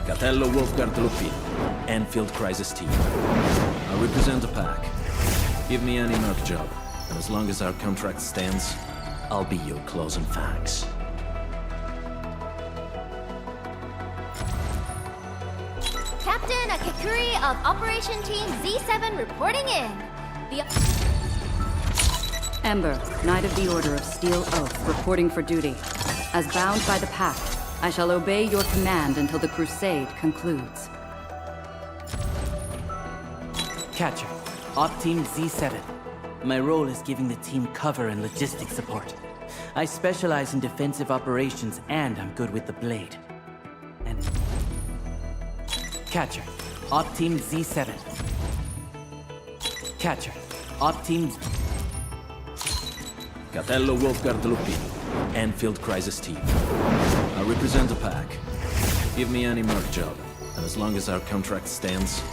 Catello Wolfguard Lupin, Endfield Crisis Team. I represent a pack. Give me any merc job, and as long as our contract stands, I'll be your claws and fangs. Captain Akikuri of Operation Team Z7 reporting in. Ember, Knight of the Order of Steel Oath, reporting for duty. As bound by the Pact, I shall obey your command until the crusade concludes. Catcher, Op Team Z7. My role is giving the team cover and logistics support. I specialize in defensive operations and I'm good with the blade. And... Catcher, Op Team Z7. Catcher, Op Team... Catello Wolfguard Lupin, Endfield Crisis Team. I represent a pack. Give me any merc job, and as long as our contract stands,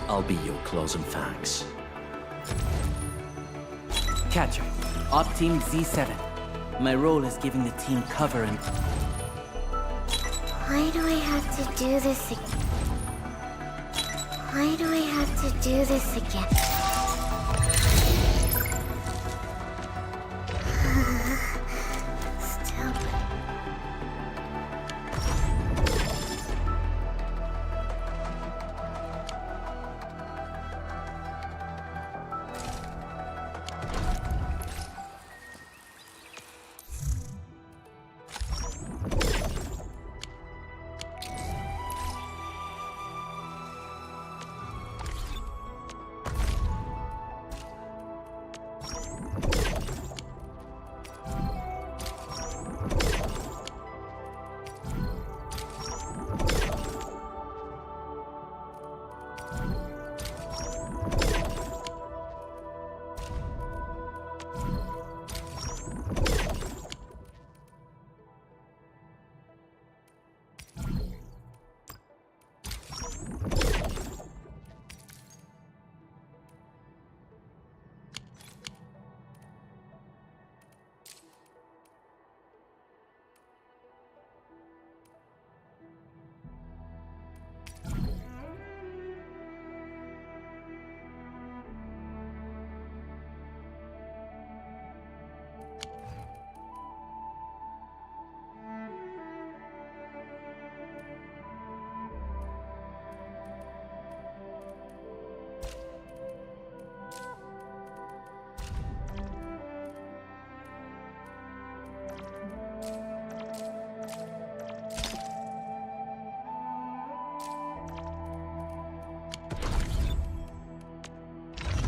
I'll be your claws and fangs. Catcher, Op Team Z7. My role is giving the team cover and... Why do I have to do this again? Why do I have to do this again? Still...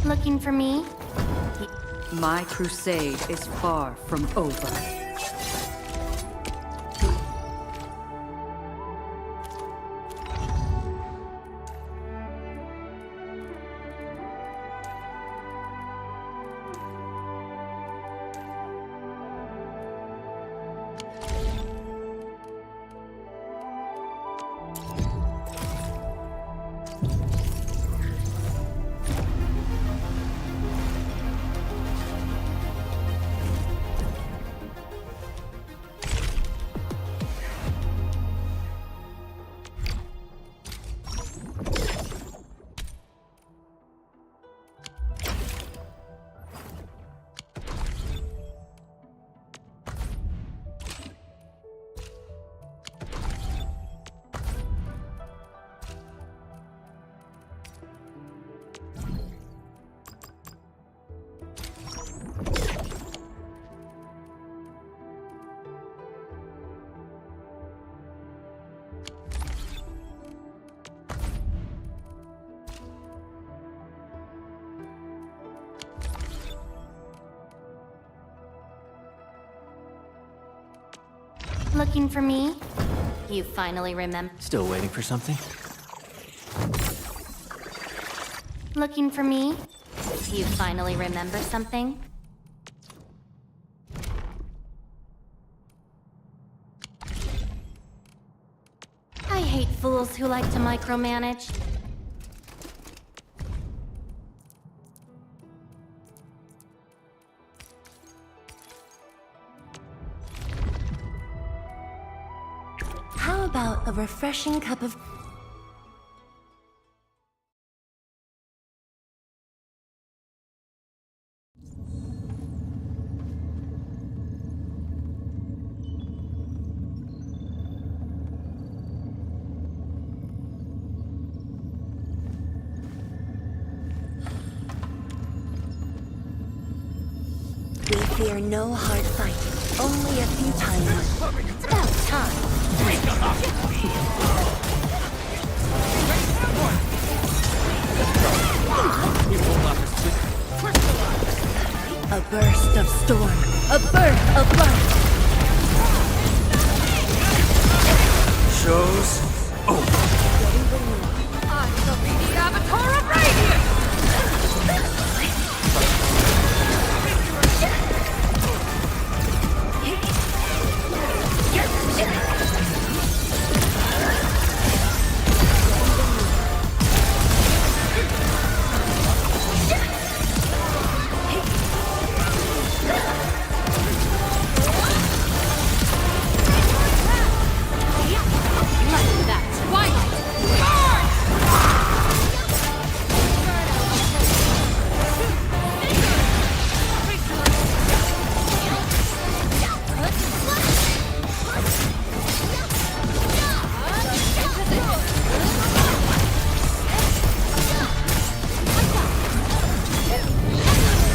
Looking for me? My crusade is far from over. Looking for me? You finally remember. Still waiting for something? Looking for me? You finally remember something? I hate fools who like to micromanage. How about a refreshing cup of... fear no hard fight. Only a few times. It's about time. A burst of storm. A birth of light. Show's over. I'm the leading avatar of radiance! Let that twilight burn!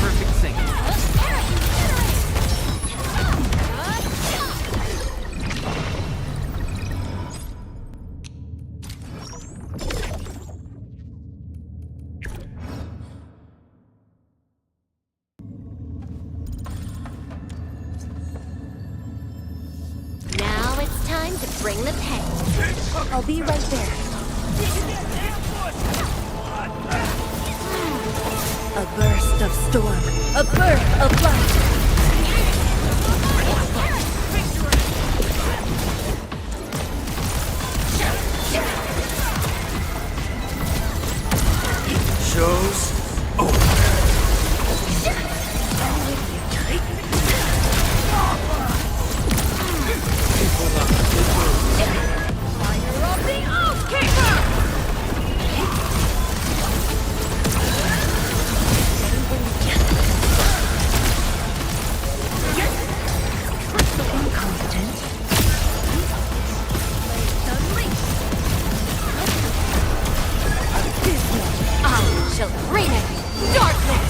Perfect sync. Now it's time to bring the pain. I'll be right there. A burst of storm. A birth of light. Show's over. Fire of the Oathkeeper! Incompetent. I shall bring it darkness!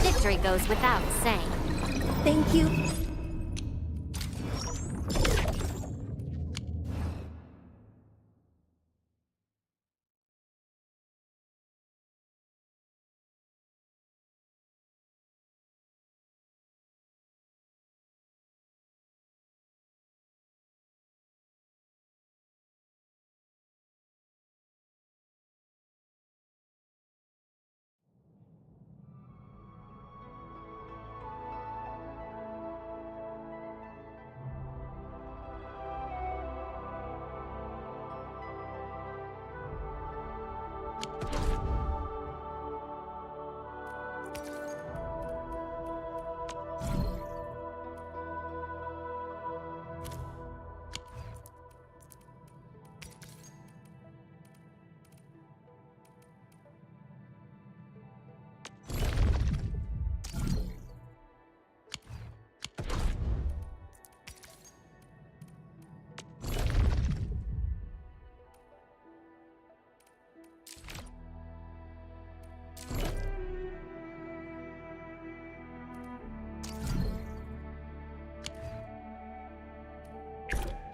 Victory goes without saying. Thank you.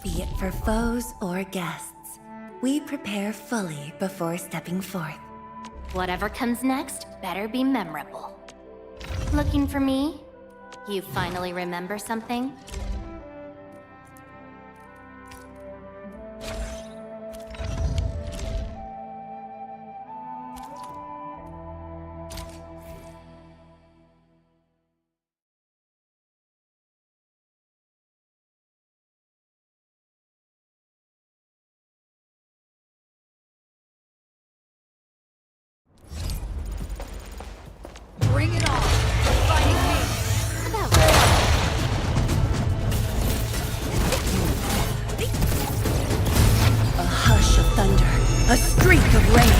Be it for foes or guests, we prepare fully before stepping forth. Whatever comes next better be memorable. Looking for me? You finally remember something? Bring it on! Fighting me! About spark of rain.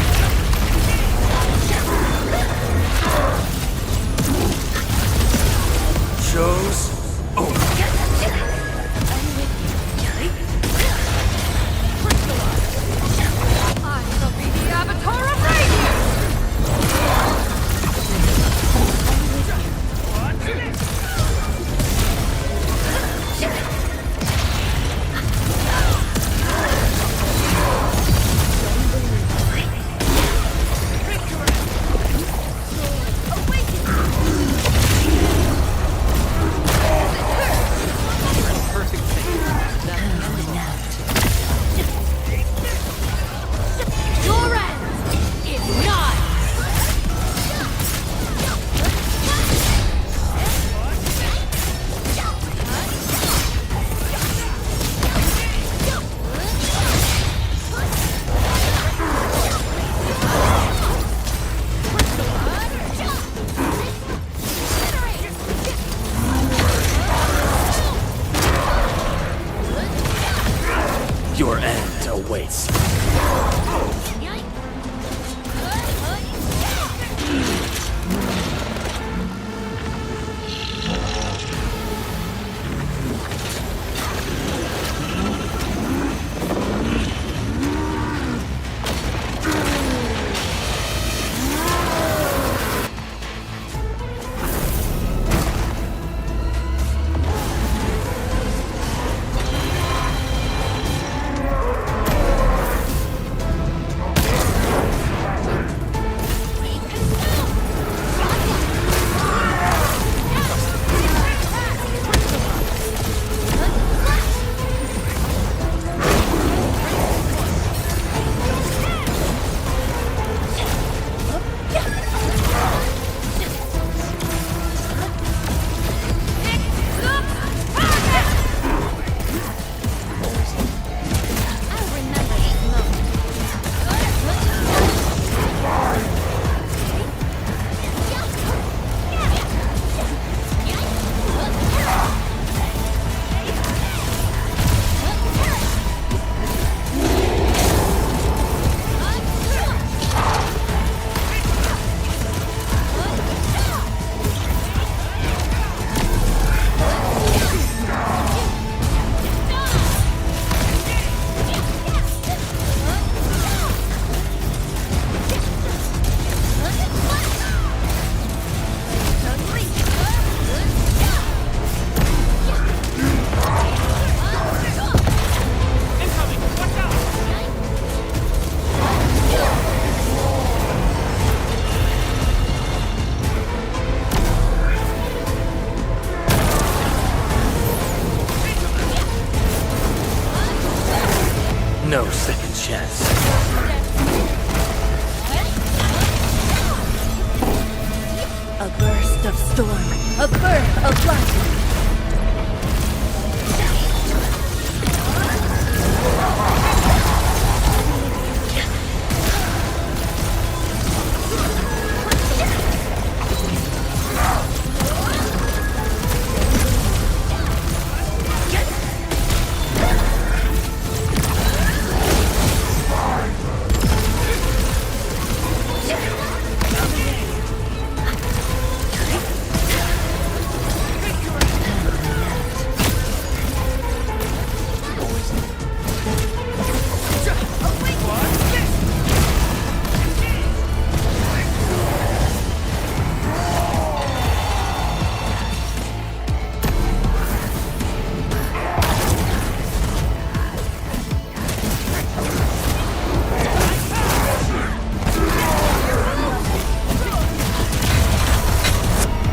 Shows over. I shall be the Avatar of Radiance! Your end is nigh! Your end awaits. No second chance. A burst of storm, a birth of light.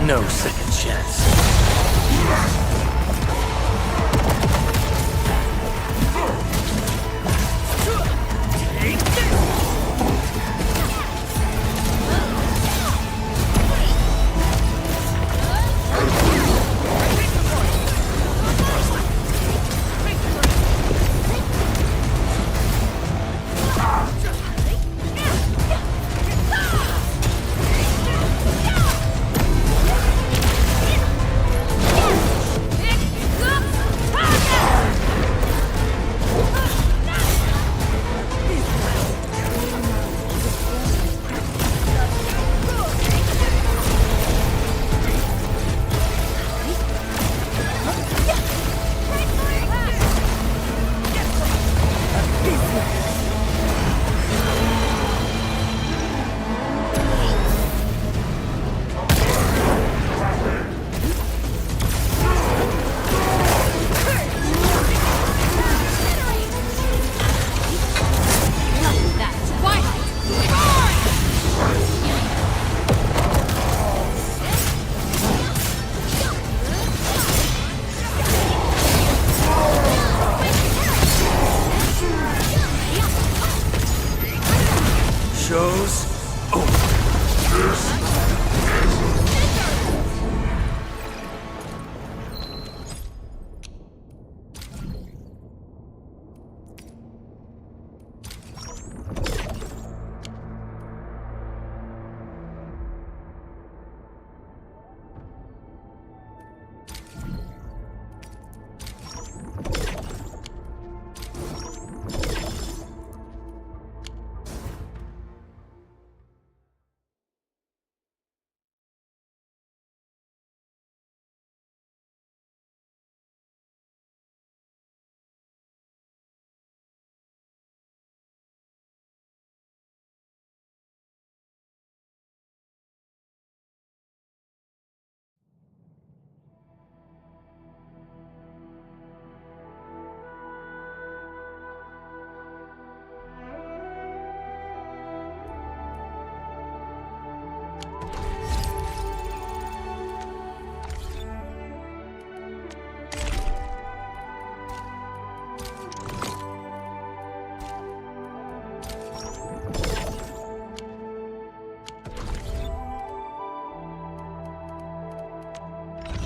No second chance. Show's over.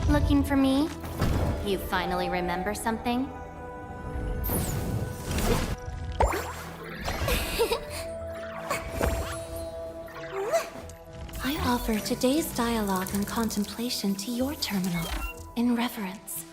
Looking for me? You finally remember something? I offer today's dialogue and contemplation to your terminal, in reverence.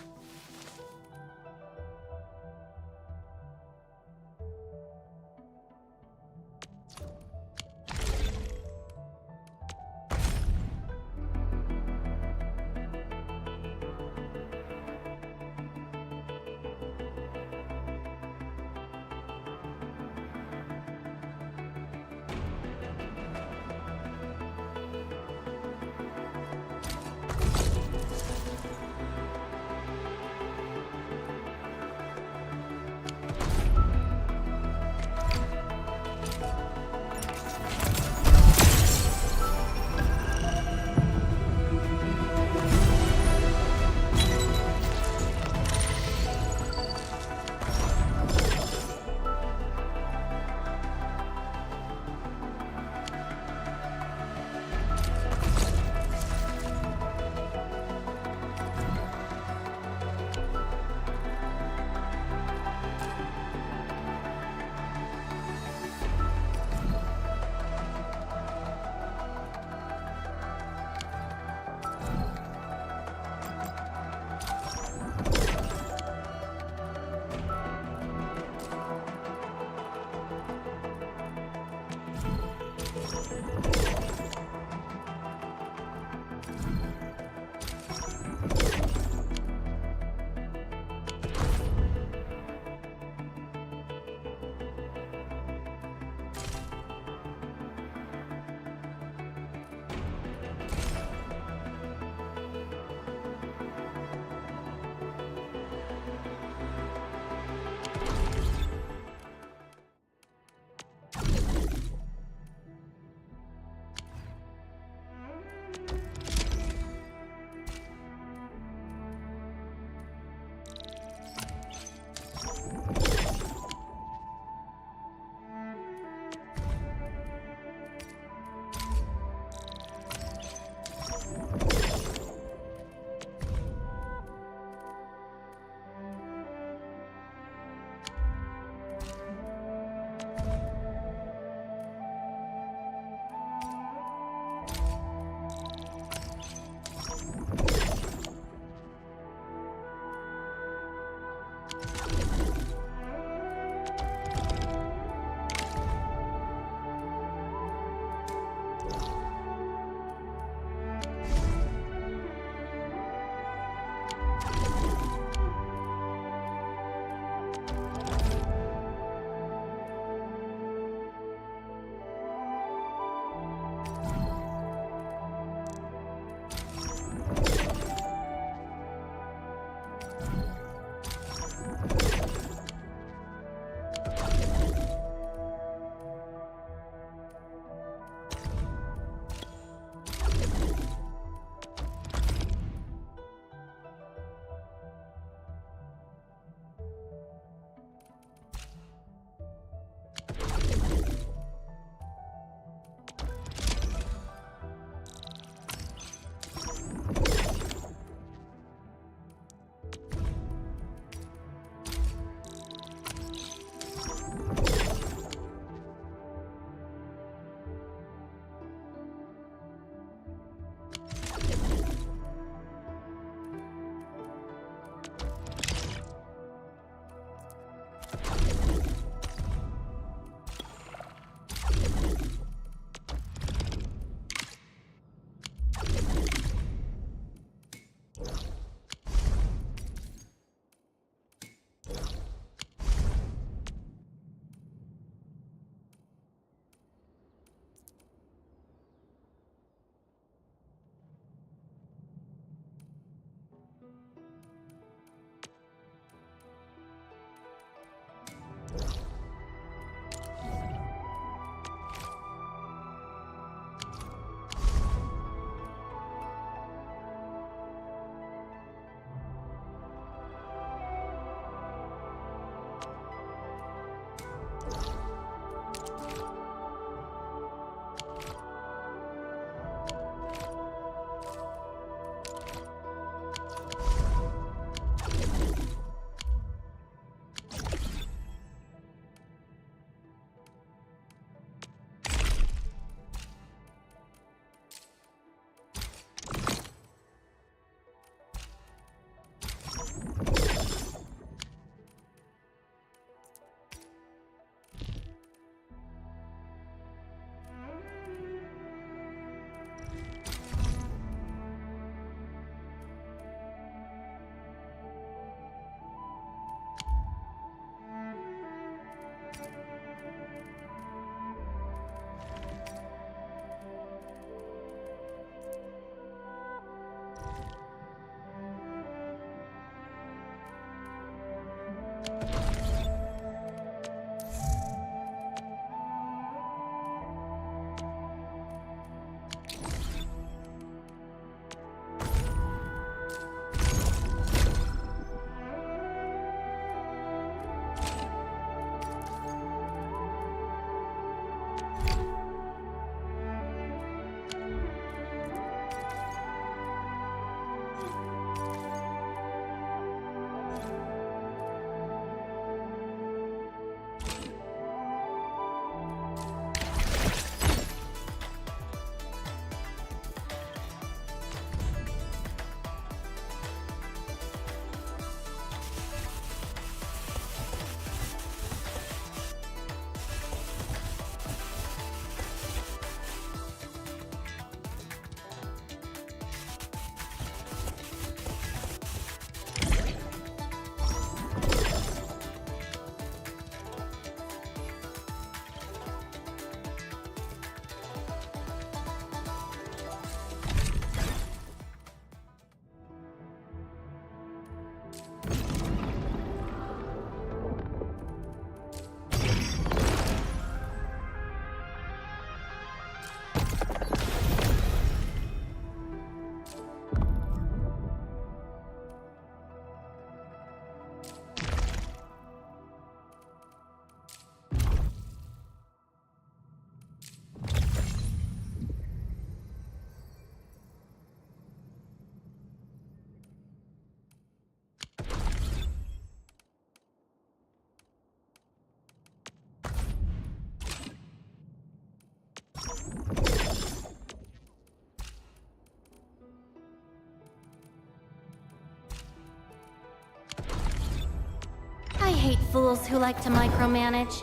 I hate fools who like to micromanage.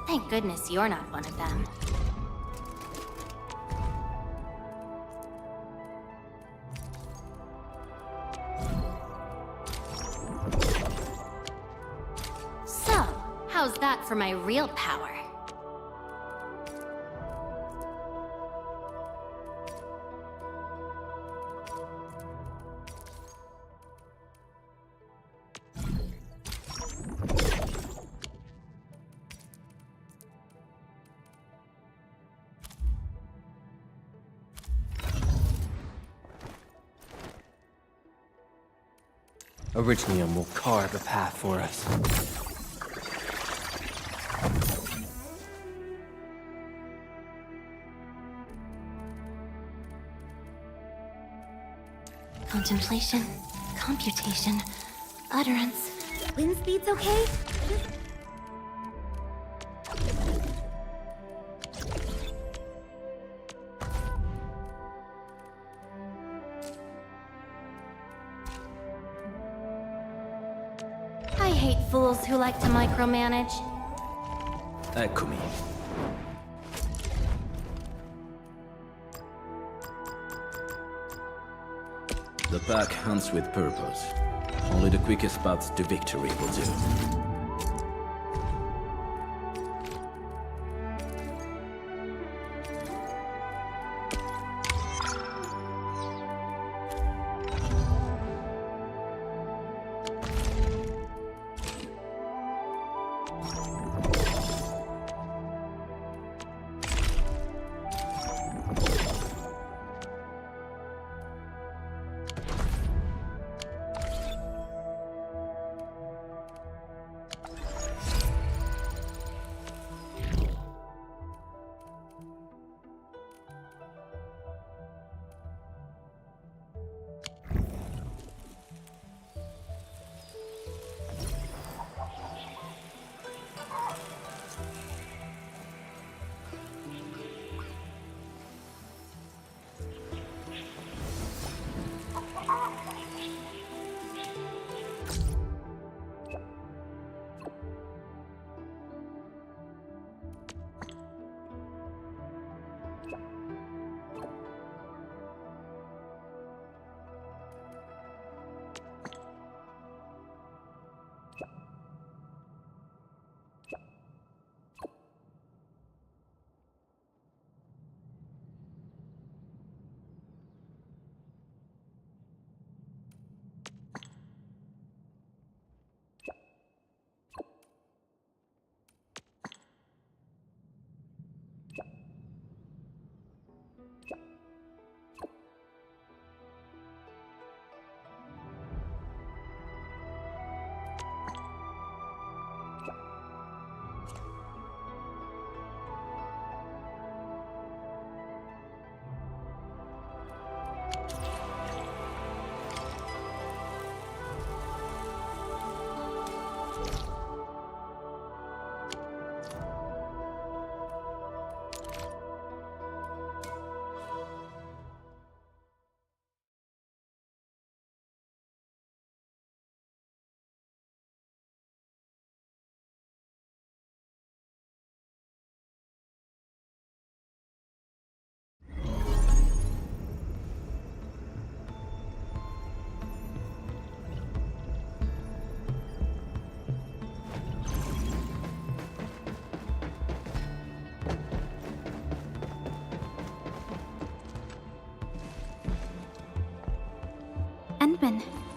Thank goodness you're not one of them. So, how's that for my real power? Originium will carve a path for us. Contemplation, computation, utterance. Wind speed's okay? I hate fools who like to micromanage. Eccomi. The pack hunts with purpose. Only the quickest paths to victory will do.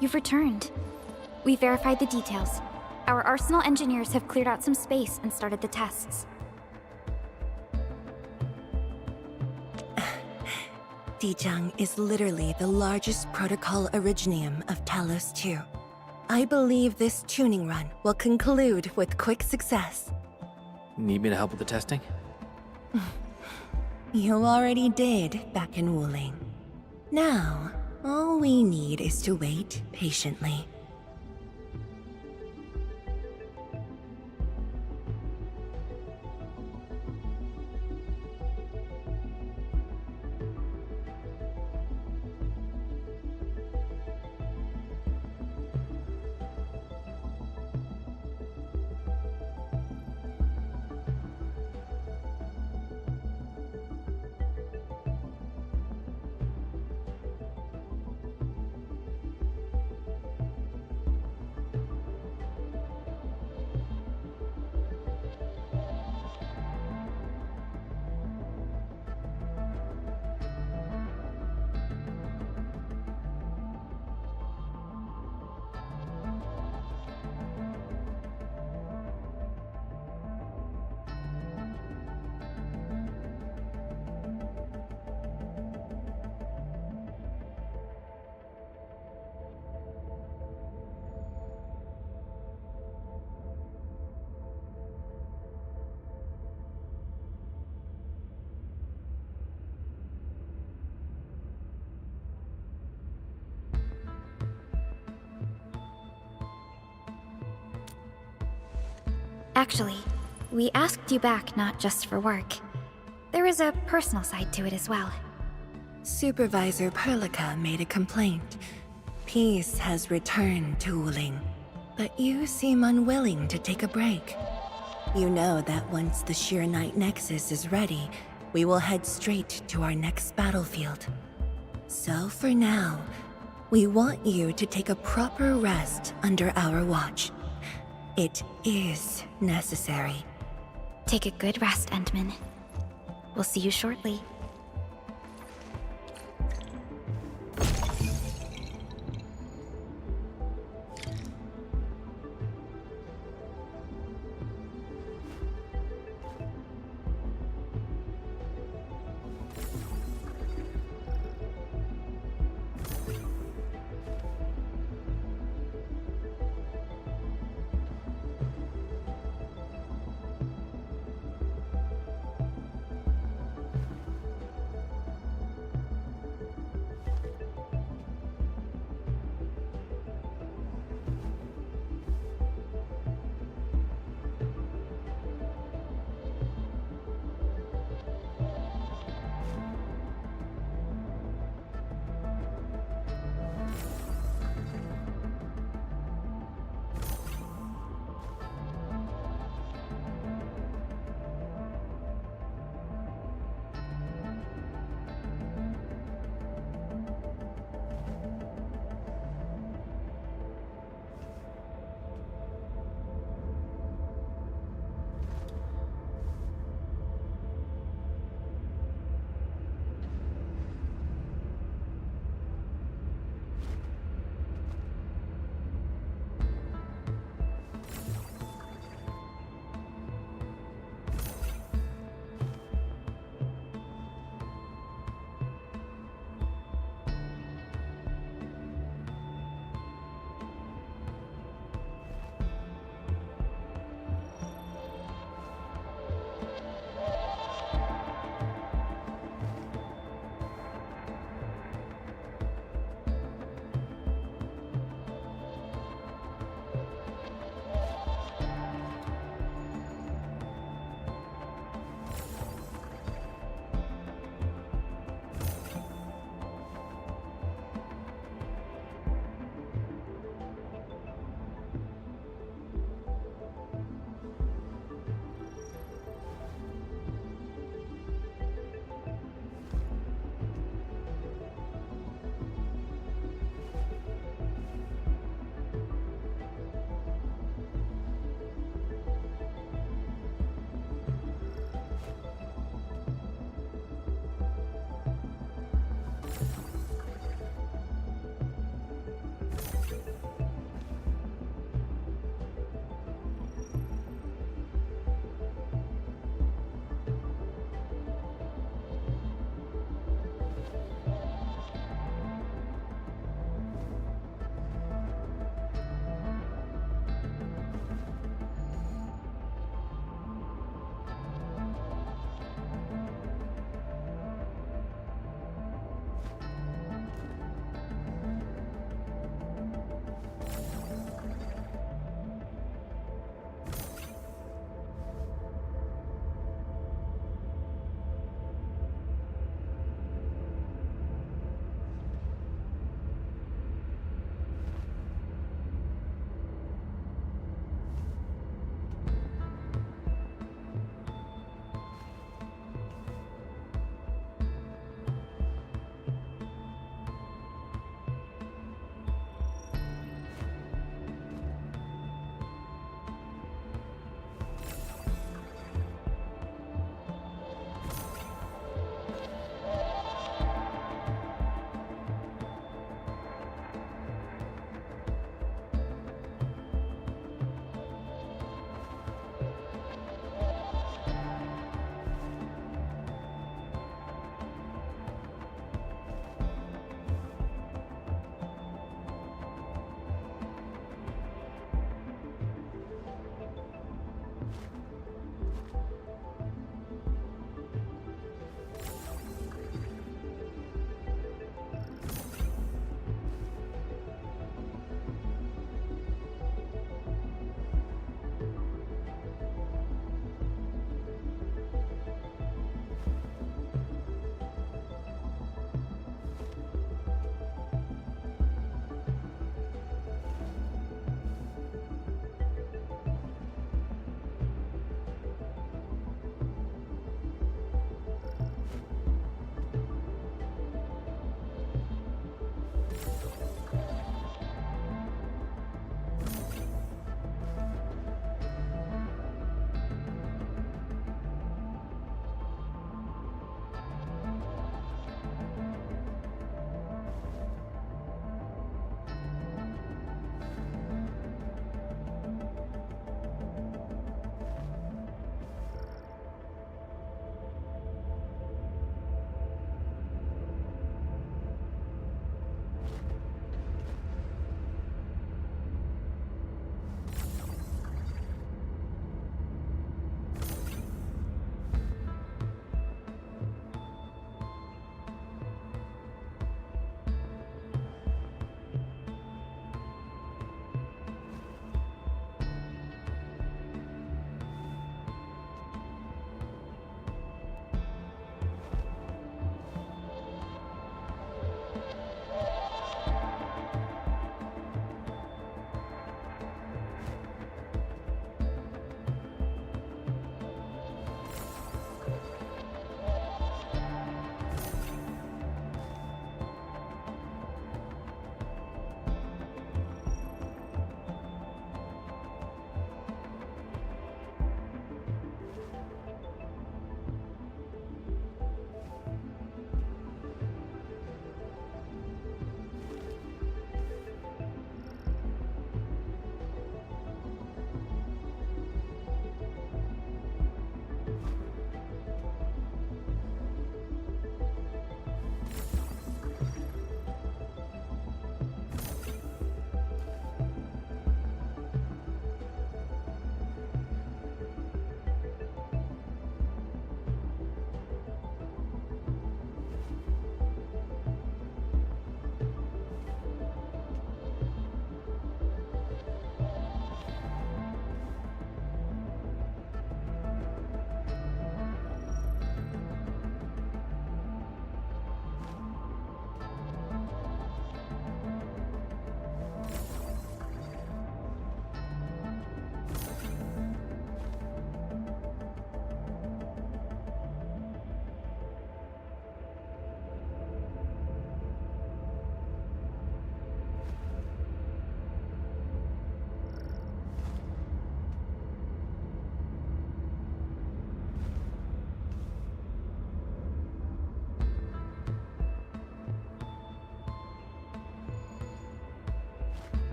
You've returned. We verified the details. Our Arsenal engineers have cleared out some space and started the tests. Dijang is literally the largest protocol originium of Talos 2. I believe this tuning run will conclude with quick success. Need me to help with the testing? You already did back in Wuling. Now, all we need is to wait patiently. Actually, we asked you back not just for work. There is a personal side to it as well. Supervisor Perlica made a complaint. Peace has returned to Wuling, but you seem unwilling to take a break. You know that once the Sheer Knight Nexus is ready, we will head straight to our next battlefield. So for now, we want you to take a proper rest under our watch. It is necessary. Take a good rest, Endman. We'll see you shortly.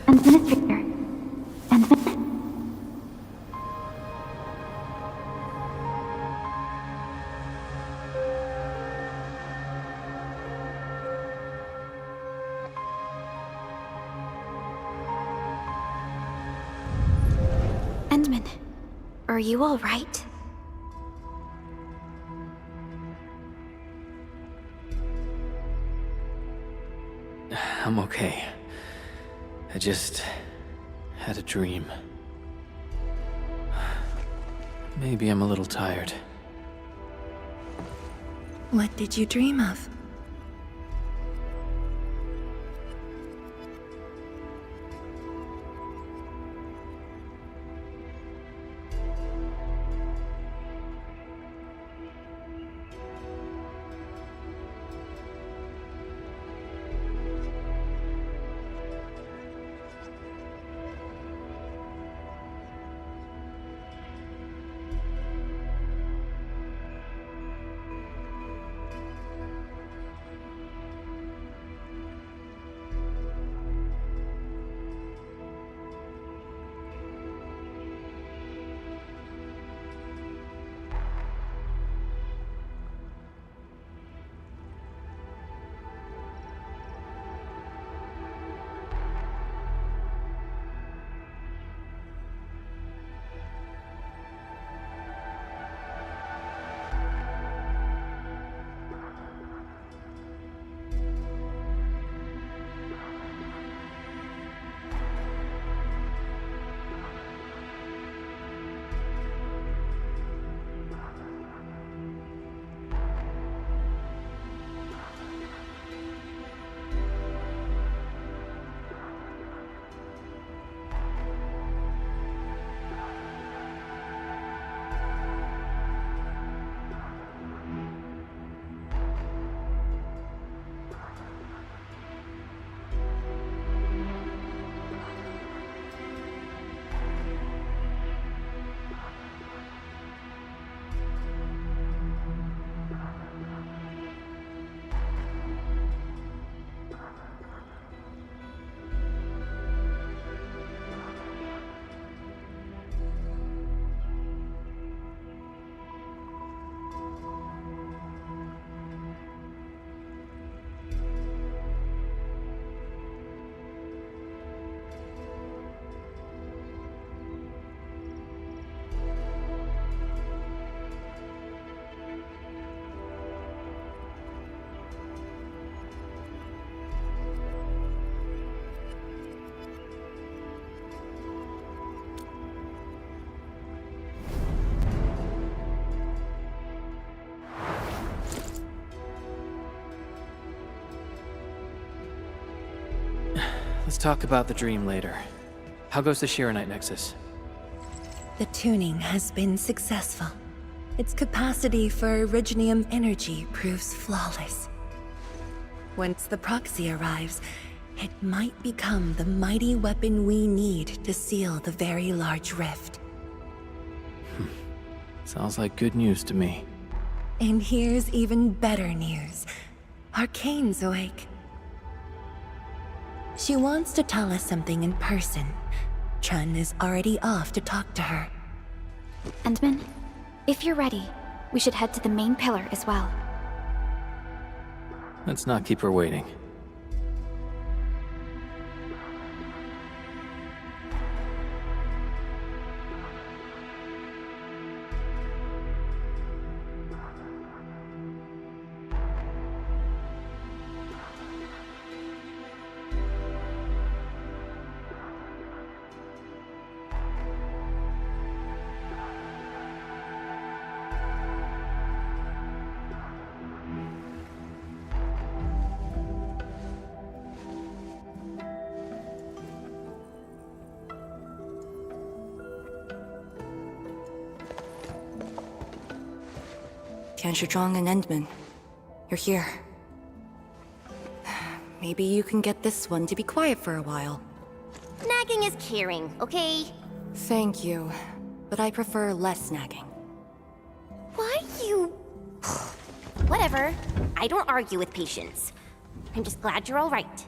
Administrator. Endman, are you all right? I'm okay. I just had a dream. Maybe I'm a little tired. What did you dream of? Let's talk about the dream later. How goes the Yearnite Nexus? The tuning has been successful. Its capacity for originium energy proves flawless. Once the proxy arrives, it might become the mighty weapon we need to seal the very large rift. Sounds like good news to me. And here's even better news. Arcane's awake. She wants to tell us something in person. Chun is already off to talk to her. Endman, if you're ready, we should head to the main pillar as well. Let's not keep her waiting. Tianshizhuang and Endman, you're here. Maybe you can get this one to be quiet for a while. Nagging is caring, okay? Thank you, but I prefer less nagging. Why you... Whatever. I don't argue with patience. I'm just glad you're all right.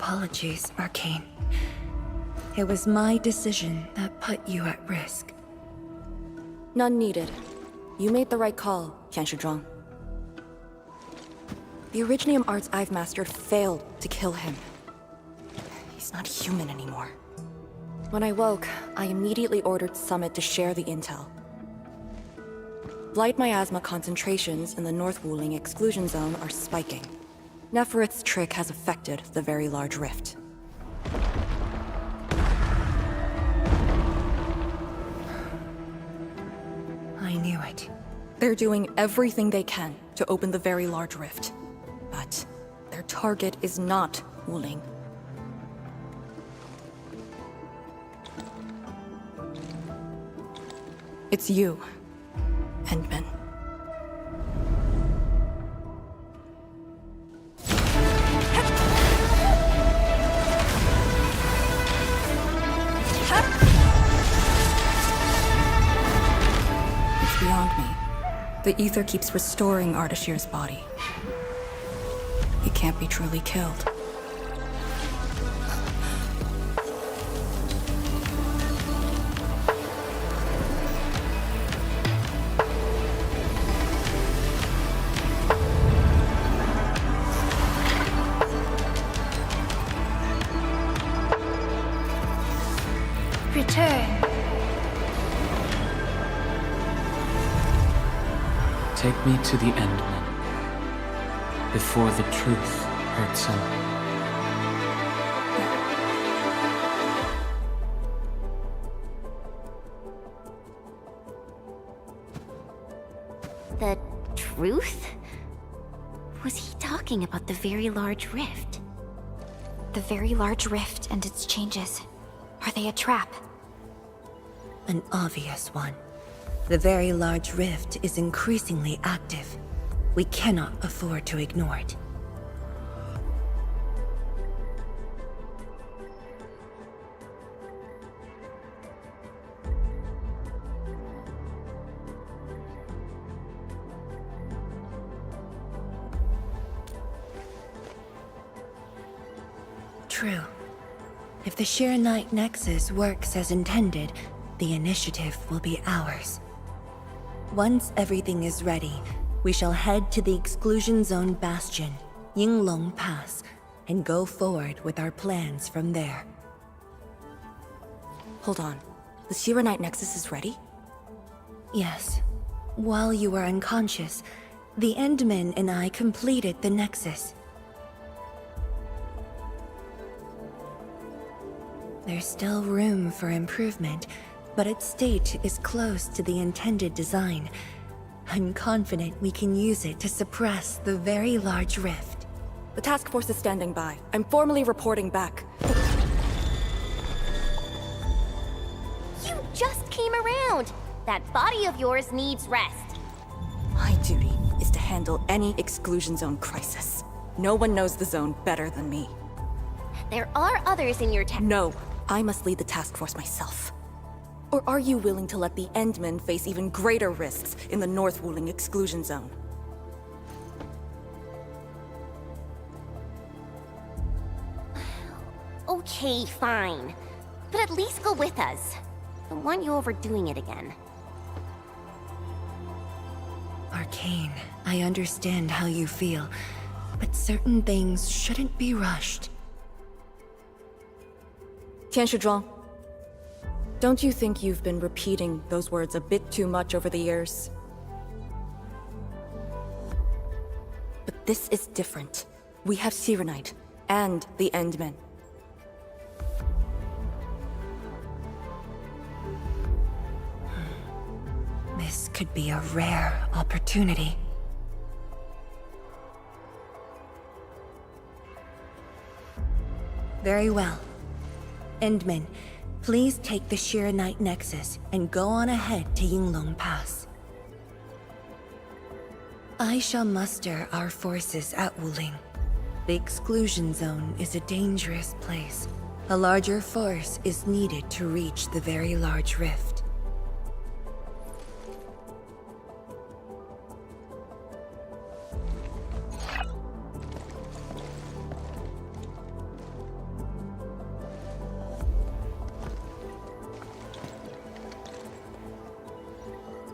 apologies, Arcane. It was my decision that put you at risk. None needed. You made the right call, Tianshizhuang. The Originium arts I've mastered failed to kill him. He's not human anymore. When I woke, I immediately ordered Summit to share the intel. Blight miasma concentrations in the North Wuling exclusion zone are spiking. Neferith's trick has affected the Very Large Rift. I knew it. They're doing everything they can to open the Very Large Rift. But their target is not Wuling. It's you, Endman. It's beyond me. The ether keeps restoring Ardashir's body. He can't be truly killed. Return. Take me to the Endman, before the truth hurts him. The truth? Was he talking about the Very Large Rift? The Very Large Rift and its changes. Are they a trap? An obvious one. The Very Large Rift is increasingly active. We cannot afford to ignore it. True. If the Sheeranite Nexus works as intended, the initiative will be ours. Once everything is ready, we shall head to the Exclusion Zone Bastion, Yinglong Pass, and go forward with our plans from there. Hold on. The Sheeranite Nexus is ready? Yes. While you were unconscious, the Endmen and I completed the Nexus. There's still room for improvement, but its state is close to the intended design. I'm confident we can use it to suppress the Very Large Rift. The task force is standing by. I'm formally reporting back. You just came around! That body of yours needs rest. My duty is to handle any exclusion zone crisis. No one knows the zone better than me. There are others in your No, I must lead the task force myself. Or are you willing to let the Endmen face even greater risks in the North Wuling exclusion zone? Okay, fine. But at least go with us. Don't want you overdoing it again. Arcane, I understand how you feel, but certain things shouldn't be rushed. Tianshizhuang, don't you think you've been repeating those words a bit too much over the years? But this is different. We have Sheeranite and the Endmen. This could be a rare opportunity. Very well. Endman, please take the Sheeranite Nexus and go on ahead to Yinglong Pass. I shall muster our forces at Wuling. The exclusion zone is a dangerous place. A larger force is needed to reach the Very Large Rift.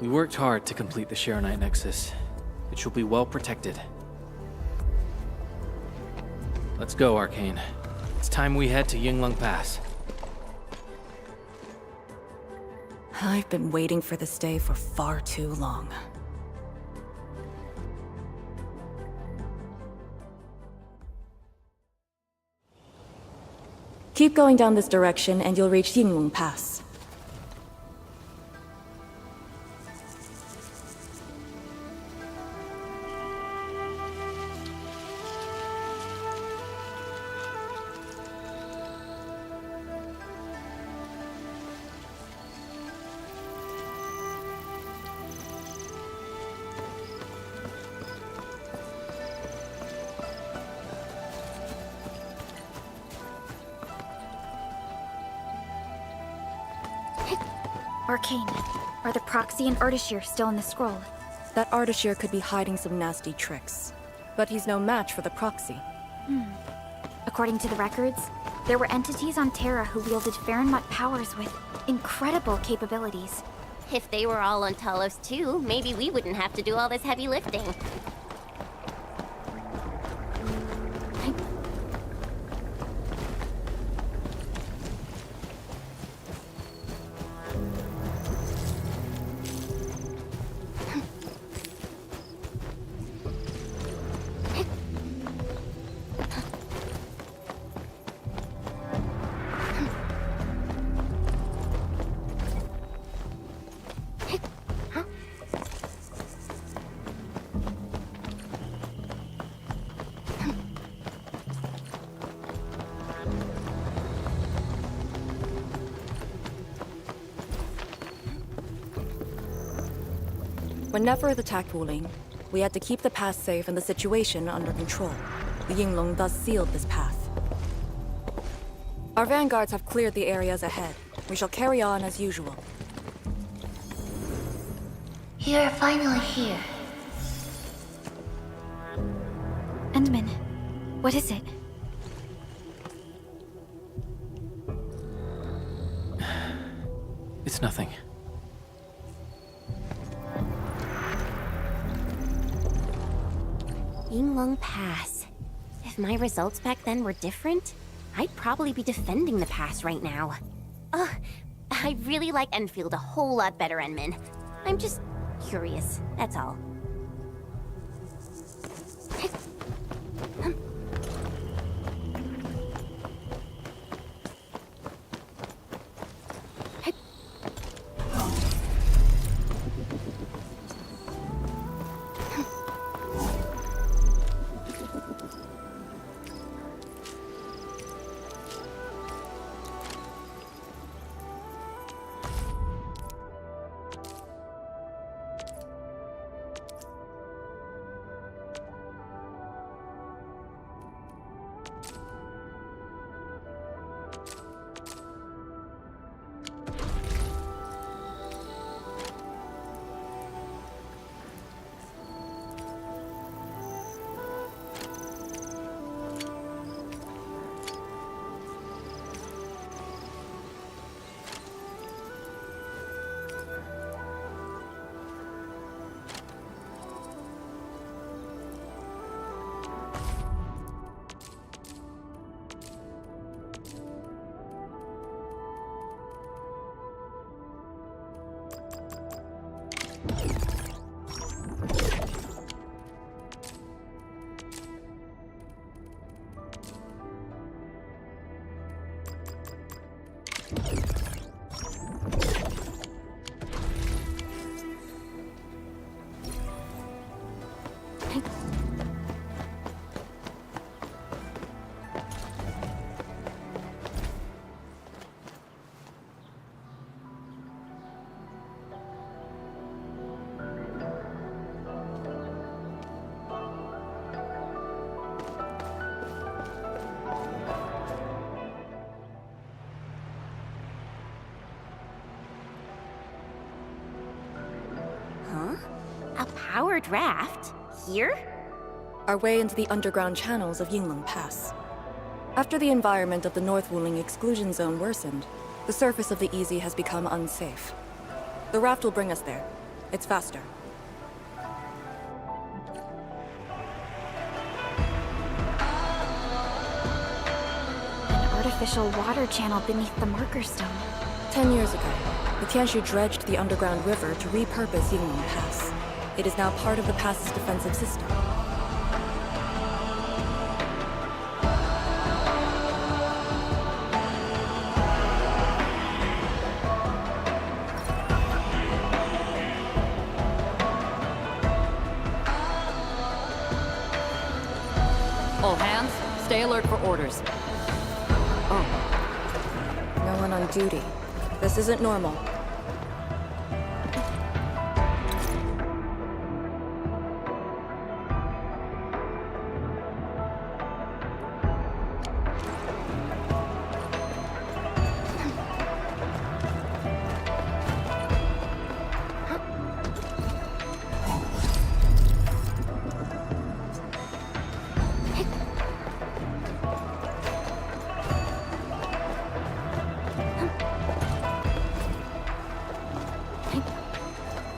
We worked hard to complete the Arknight Nexus. It shall be well protected. Let's go, Arcane. It's time we head to Yinglong Pass. I've been waiting for this day for far too long. Keep going down this direction and you'll reach Yinglong Pass. Arcane. Are the proxy and Ardashir still in the scroll? That Ardashir could be hiding some nasty tricks. But he's no match for the proxy. According to the records, there were entities on Terra who wielded Farenmut powers with incredible capabilities. If they were all on Talos too, maybe we wouldn't have to do all this heavy lifting. When Nefereth attacked Wuling, we had to keep the pass safe and the situation under control. The Yinglong thus sealed this path. Our vanguards have cleared the areas ahead. We shall carry on as usual. You're finally here. Endman, what is it? It's nothing. Yinglong Pass. If my results back then were different, I'd probably be defending the pass right now. I really like Endfield a whole lot better, Endman. I'm just curious, that's all. A powered raft? Here? Our way into the underground channels of Yinglong Pass. After the environment of the North Wuling exclusion zone worsened, the surface of the Easy has become unsafe. The raft will bring us there. It's faster. An artificial water channel beneath the marker stone. 10 years ago, the Tianshu dredged the underground river to repurpose Yinglong Pass. It is now part of the pass's defensive system. All hands, stay alert for orders. No one on duty. This isn't normal.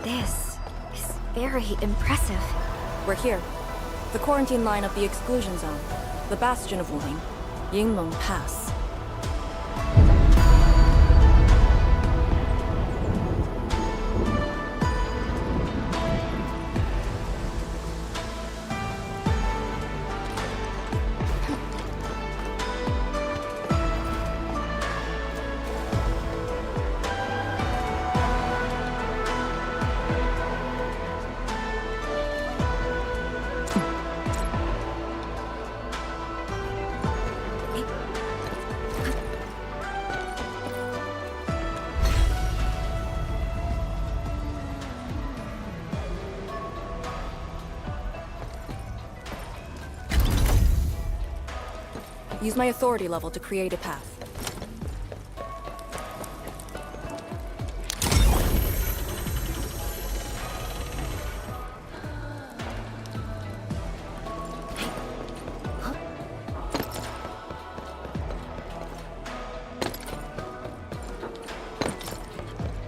This is very impressive. We're here. The quarantine line of the exclusion zone. The bastion of Wuling. Yinglong Pass. Use my authority level to create a path.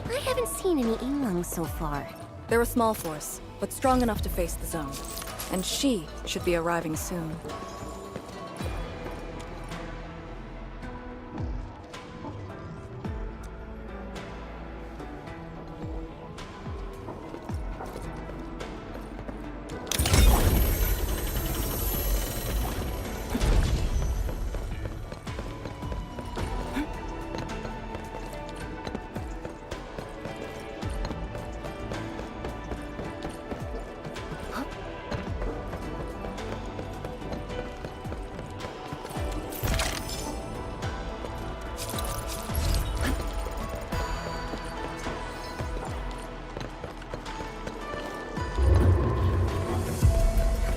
I haven't seen any Yinglongs so far. They're a small force, but strong enough to face the zone. And she should be arriving soon.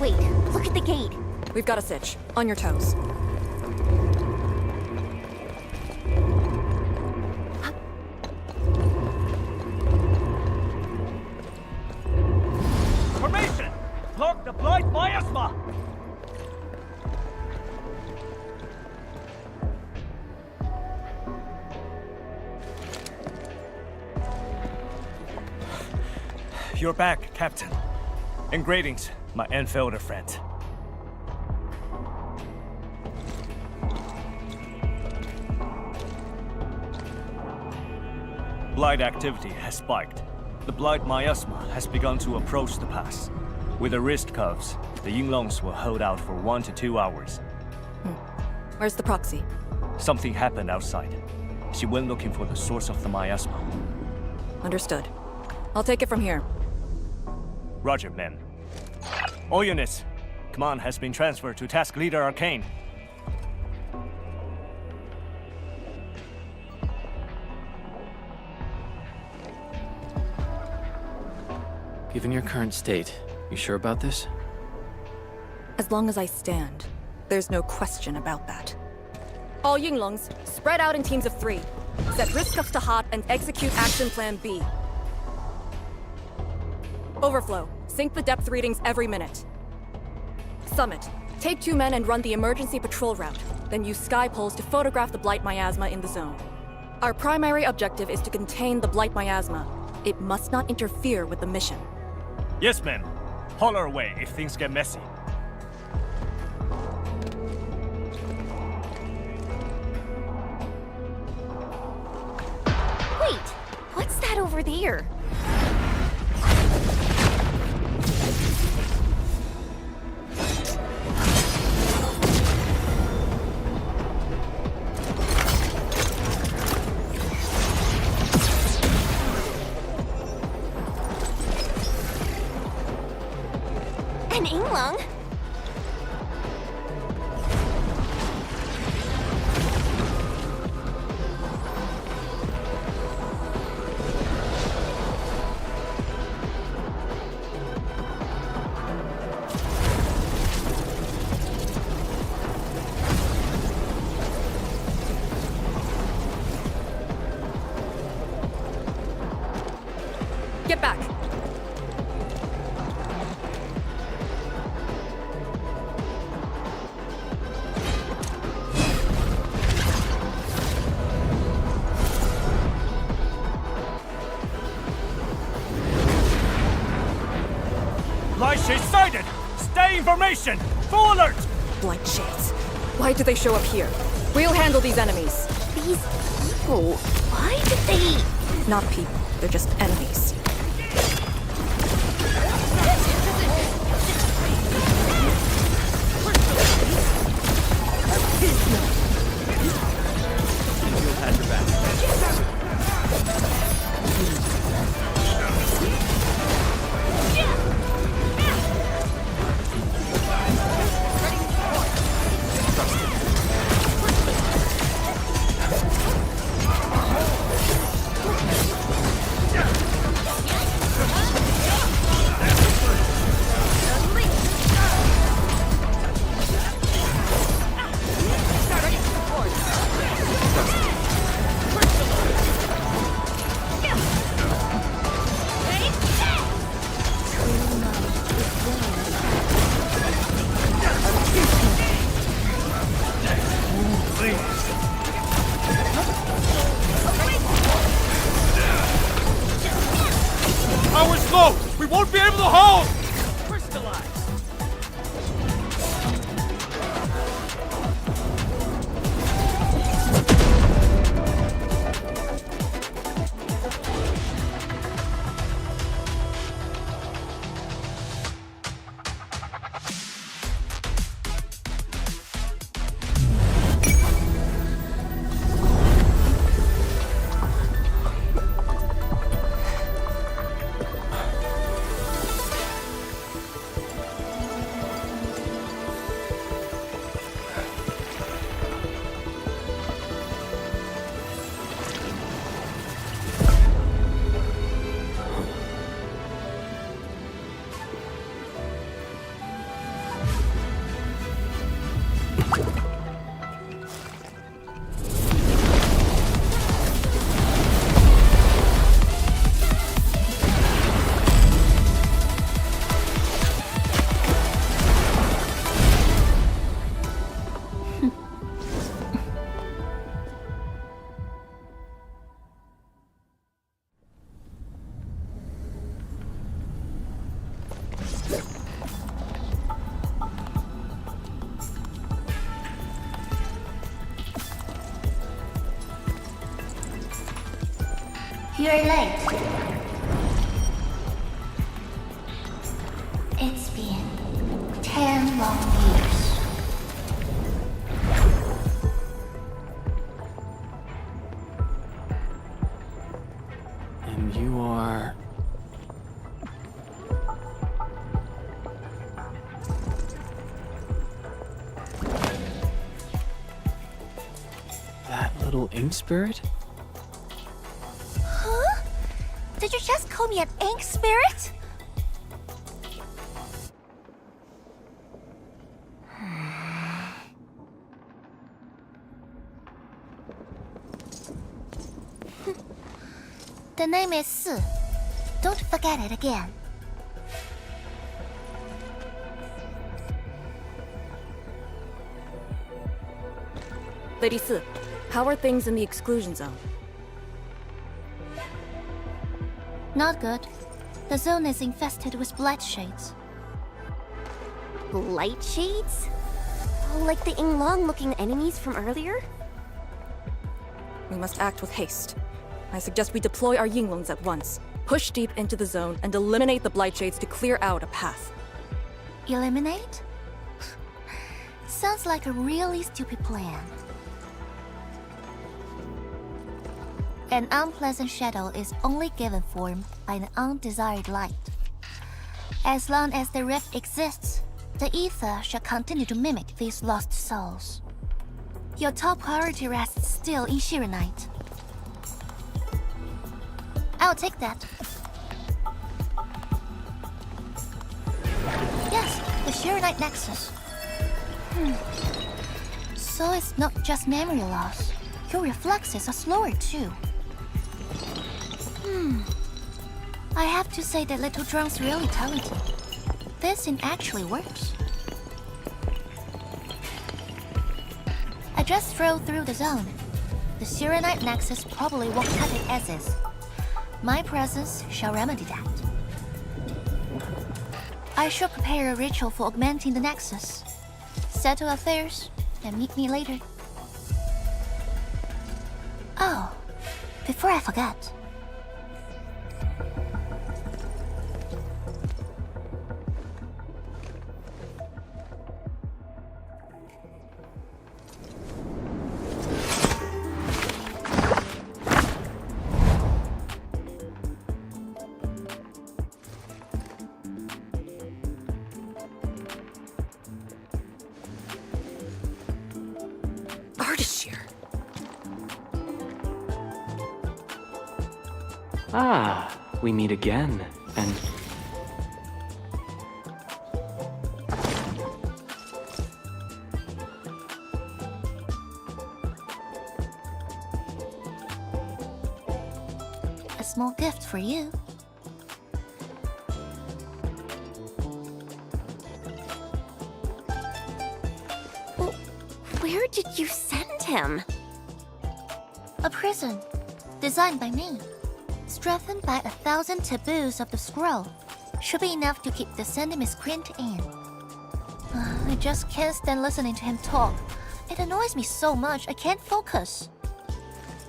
Wait, look at the gate. We've got a sitch. On your toes. Formation! Block the blight miasma! You're back, Captain. And greetings, my Endfielder friend. Blight activity has spiked. The blight miasma has begun to approach the pass. With the wrist cuffs, the Yinglongs will hold out for 1 to 2 hours. Where's the proxy? Something happened outside. She went looking for the source of the miasma. Understood. I'll take it from here. Roger, ma'am. All units, command has been transferred to Task Leader Arcane. Given your current state, you sure about this? As long as I stand, there's no question about that. All Yinglongs, spread out in teams of 3. Set wrist cuffs to hot and execute Action Plan B. Overflow, sync the depth readings every minute. Summit, take 2 men and run the emergency patrol route, then use sky poles to photograph the blight miasma in the zone. Our primary objective is to contain the blight miasma. It must not interfere with the mission. Yes, ma'am. Holler away if things get messy. Wait, what's that over there? An Yinglong? Get back! Lightshade sighted! Stay in formation! Full alert! Blight shades. Why do they show up here? We'll handle these enemies. These people, why did they... Not people, they're just enemies. Endfield has your back. Power's low! We won't be able to hold! You're late. It's been 10 long years. And you are... that little ink spirit? Huh? Did you just call me an ink spirit? The name is Su. Don't forget it again. Lady Si, how are things in the exclusion zone? Not good. The zone is infested with blight shades. Blight shades? Oh, like the Yinglong-looking enemies from earlier? We must act with haste. I suggest we deploy our Yinglongs at once, push deep into the zone, and eliminate the blight shades to clear out a path. Eliminate? Sounds like a really stupid plan. An unpleasant shadow is only given form by an undesired light. As long as the rift exists, the ether shall continue to mimic these lost souls. Your top priority rests still in Shirenite. I'll take that. Yes, the Shirenite Nexus. So it's not just memory loss. Your reflexes are slower too. I have to say that Little Drunk's really talented. This thing actually works. I just drove through the zone. The Shirenite Nexus probably won't cut it as is. My presence shall remedy that. I shall prepare a ritual for augmenting the Nexus. Settle affairs, and meet me later. Oh, before I forget. Ah, we meet again, and... A small gift for you. Where did you send him? A prison, designed by me. Strengthened by 1,000 taboos of the scroll. Should be enough to keep the sending miscreant in. I just can't stand listening to him talk. It annoys me so much I can't focus.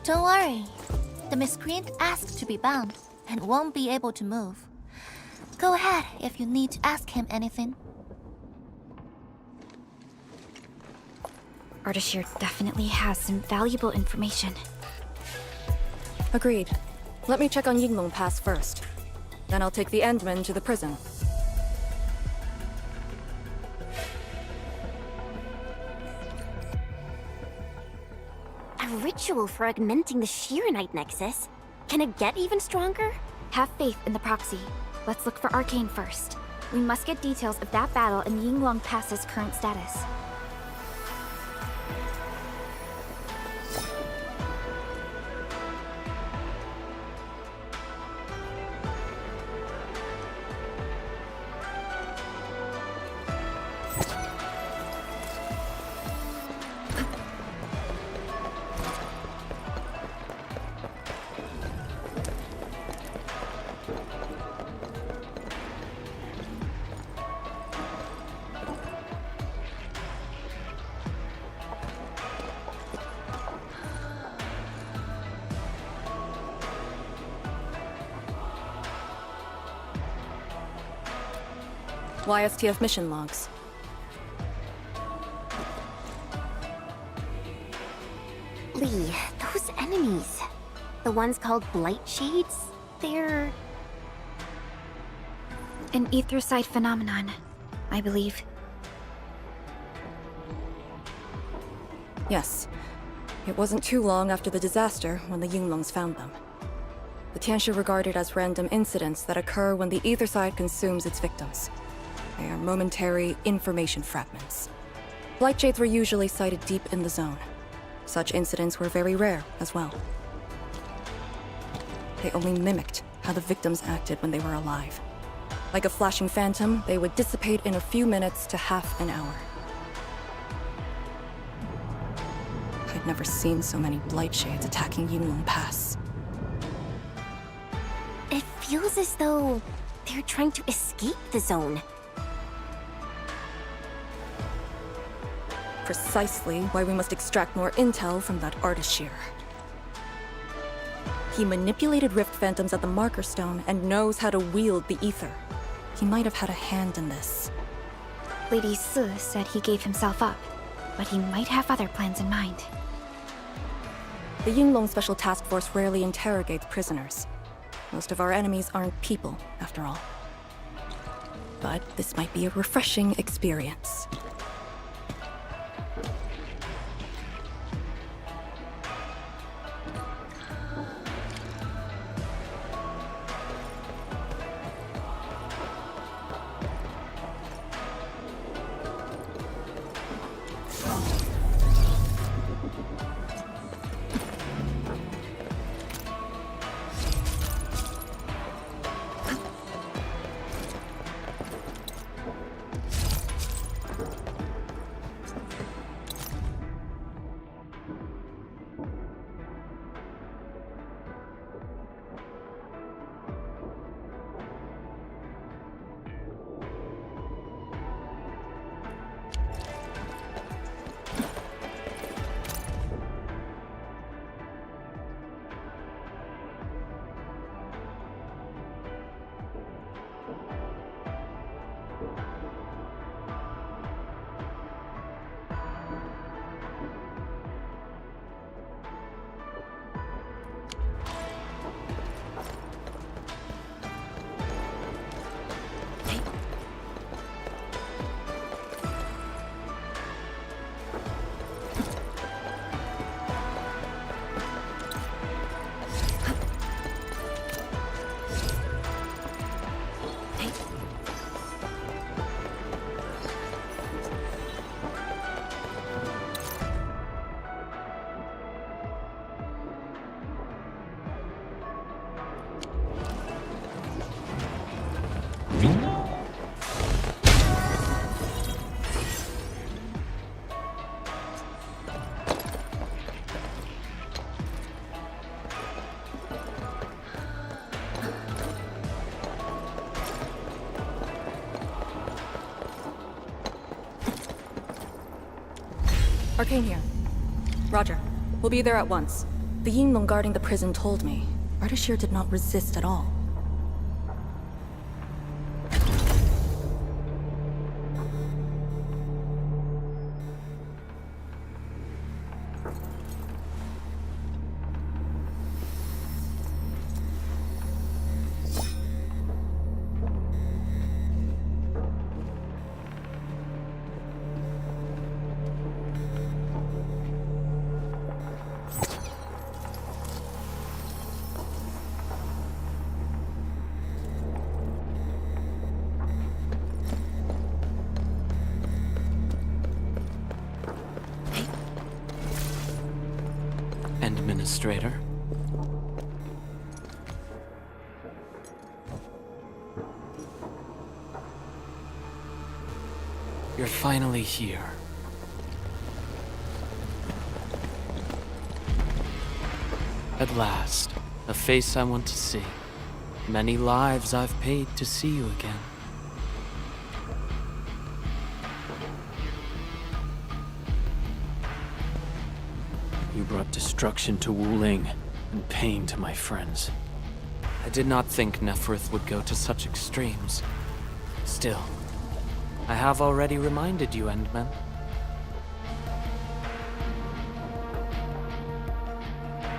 Don't worry. The miscreant asked to be bound and won't be able to move. Go ahead if you need to ask him anything. Ardashir definitely has some valuable information. Agreed. Let me check on Yinglong Pass first. Then I'll take the Endman to the prison. A ritual for augmenting the Shirenite Nexus? Can it get even stronger? Have faith in the proxy. Let's look for Arcane first. We must get details of that battle and Yinglong Pass's current status. YSTF mission logs. Lee, those enemies. The ones called Blight Shades? They're... an Aetherside phenomenon, I believe. Yes. It wasn't too long after the disaster when the Yinglongs found them. The Tianshi regarded as random incidents that occur when the Aetherside consumes its victims. They are momentary information fragments. Blight shades were usually sighted deep in the zone. Such incidents were very rare as well. They only mimicked how the victims acted when they were alive. Like a flashing phantom, they would dissipate in a few minutes to half an hour. I'd never seen so many blight shades attacking Yinglong Pass. It feels as though they're trying to escape the zone. Precisely why we must extract more intel from that Ardashir. He manipulated Rift Phantoms at the Marker Stone and knows how to wield the Ether. He might have had a hand in this. Lady Si said he gave himself up, but he might have other plans in mind. The Yinglong Special Task Force rarely interrogates prisoners. Most of our enemies aren't people, after all. But this might be a refreshing experience. Arcane here. Roger. We'll be there at once. The Yinglong guarding the prison told me. Ardashir did not resist at all. Administrator. You're finally here. At last, a face I want to see. Many lives I've paid to see you again. You brought destruction to Wuling, and pain to my friends. I did not think Neferth would go to such extremes. Still, I have already reminded you, Endmen.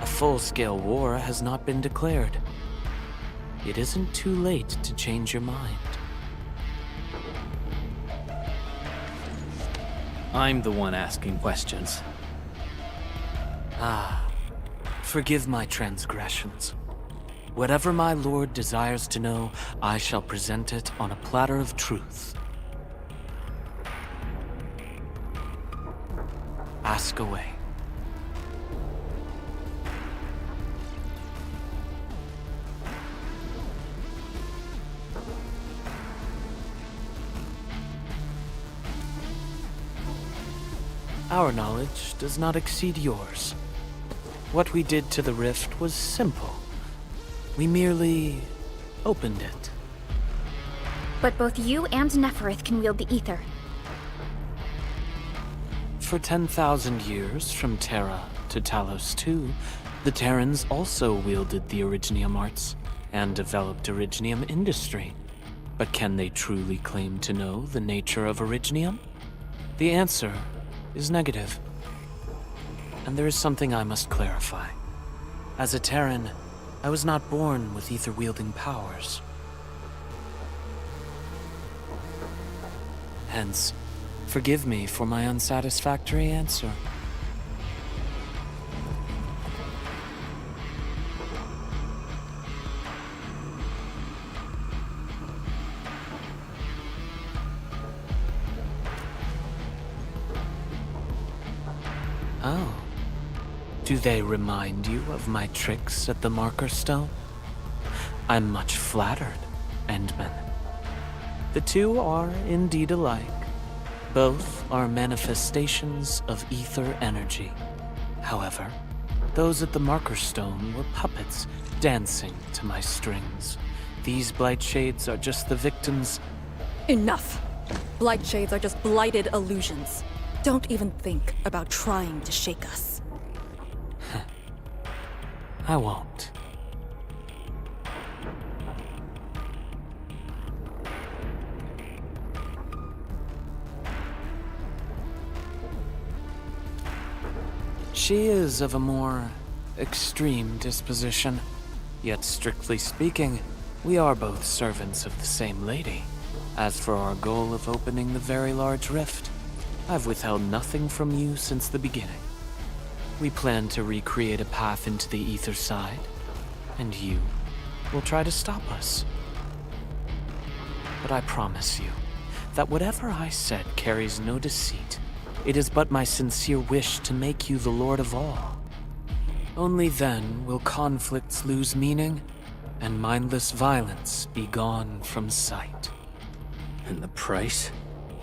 A full-scale war has not been declared. It isn't too late to change your mind. I'm the one asking questions. Ah, forgive my transgressions. Whatever my lord desires to know, I shall present it on a platter of truth. Ask away. Our knowledge does not exceed yours. What we did to the rift was simple. We merely opened it. But both you and Neferith can wield the ether. For 10,000 years, from Terra to Talos II, the Terrans also wielded the Originium arts and developed Originium industry. But can they truly claim to know the nature of Originium? The answer is negative. And there is something I must clarify. As a Terran, I was not born with ether-wielding powers. Hence, forgive me for my unsatisfactory answer. Oh. Do they remind you of my tricks at the Marker Stone? I'm much flattered, Endman. The two are indeed alike. Both are manifestations of ether energy. However, those at the Marker Stone were puppets dancing to my strings. These blight shades are just the victims. Enough! Blight shades are just blighted illusions. Don't even think about trying to shake us. I won't. She is of a more extreme disposition. Yet strictly speaking, we are both servants of the same lady. As for our goal of opening the very large rift, I've withheld nothing from you since the beginning. We plan to recreate a path into the ether side, and you will try to stop us. But I promise you that whatever I said carries no deceit. It is but my sincere wish to make you the Lord of all. Only then will conflicts lose meaning, and mindless violence be gone from sight. And the price?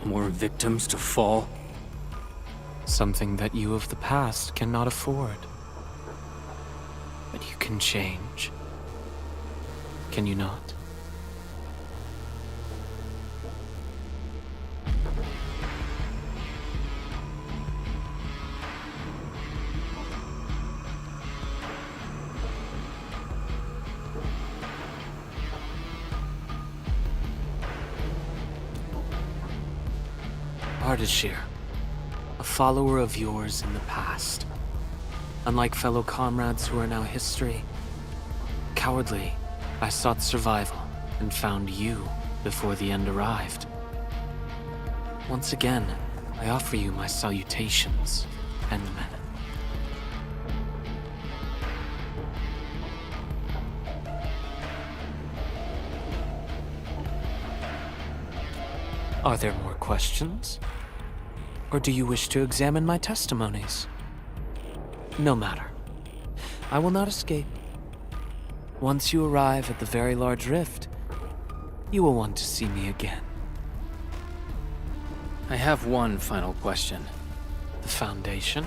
More victims to fall? Something that you of the past cannot afford. But you can change. Can you not? Ardashir, a follower of yours in the past. Unlike fellow comrades who are now history, cowardly, I sought survival and found you before the end arrived. Once again, I offer you my salutations, Endman. Are there more questions? Or do you wish to examine my testimonies? No matter. I will not escape. Once you arrive at the very large rift, you will want to see me again. I have one final question. The Foundation?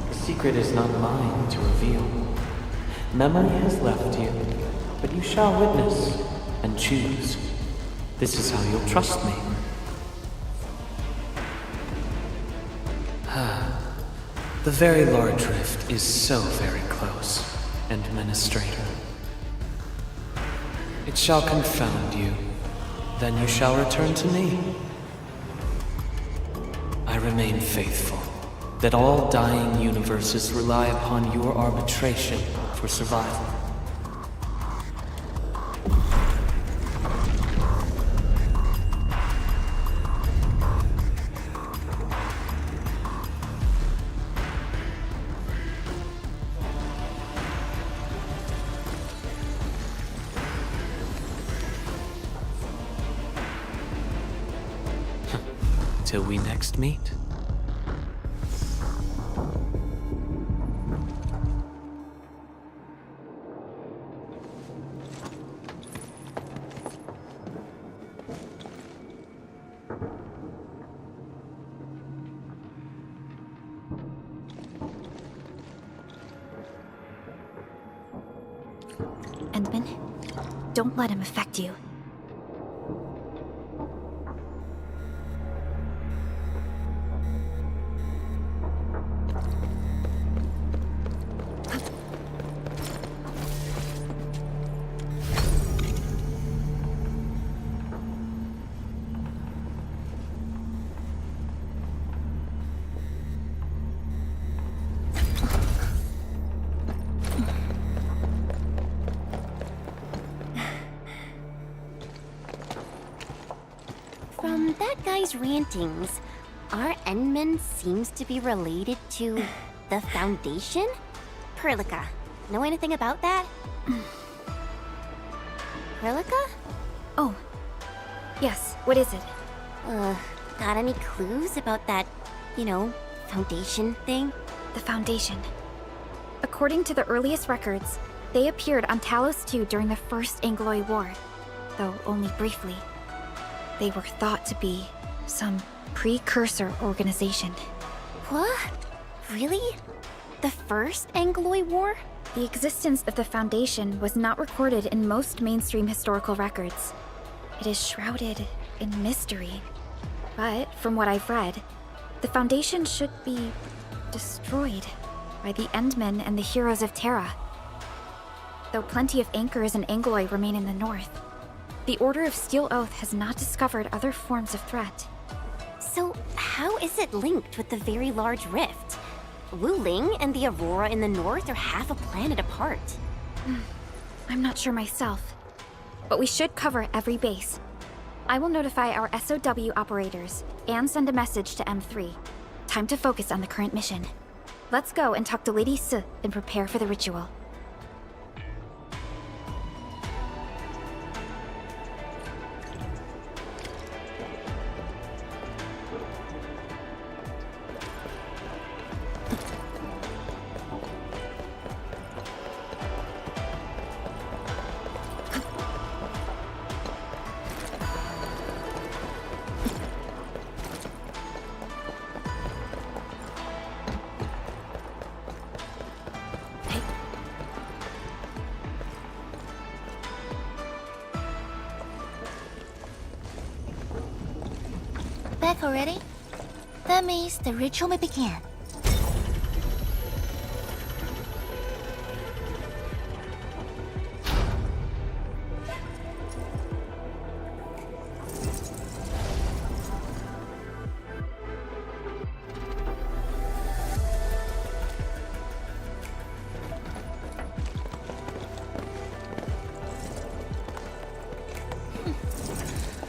The secret is not mine to reveal. Memory has left you, but you shall witness and choose. This is how you'll trust me. The very large rift is so very close, Administrator. It shall confound you. Then you shall return to me. I remain faithful, that all dying universes rely upon your arbitration for survival. Till we next meet. Endman. Don't let him affect you. From that guy's rantings, our Endman seems to be related to the Foundation? Perlica, know anything about that? Perlica? Oh. Yes, what is it? Got any clues about that, Foundation thing? The Foundation. According to the earliest records, they appeared on Talos II during the First Angloid War, though only briefly. They were thought to be some precursor organization. What? Really? The First Angloid War? The existence of the Foundation was not recorded in most mainstream historical records. It is shrouded in mystery. But, from what I've read, the Foundation should be destroyed by the Endmen and the Heroes of Terra. Though plenty of anchors and Angloid remain in the north, the Order of Steel Oath has not discovered other forms of threat. So, how is it linked with the Very Large Rift? Wu Ling and the Aurora in the north are half a planet apart. I'm not sure myself, but we should cover every base. I will notify our SOW operators and send a message to M3. Time to focus on the current mission. Let's go and talk to Lady Si and prepare for the ritual. Back already? That means the ritual may begin.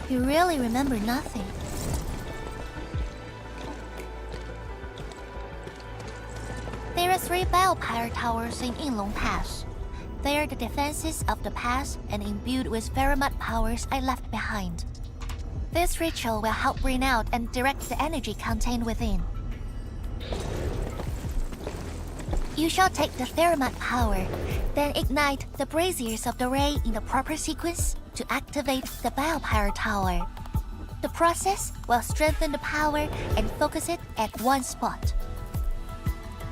You really remember nothing. There are 3 Biopyre towers in Yinglong Pass. They are the defenses of the pass and imbued with Veramut powers I left behind. This ritual will help bring out and direct the energy contained within. You shall take the Veramut power, then ignite the braziers of the ray in the proper sequence to activate the Biopyre tower. The process will strengthen the power and focus it at one spot.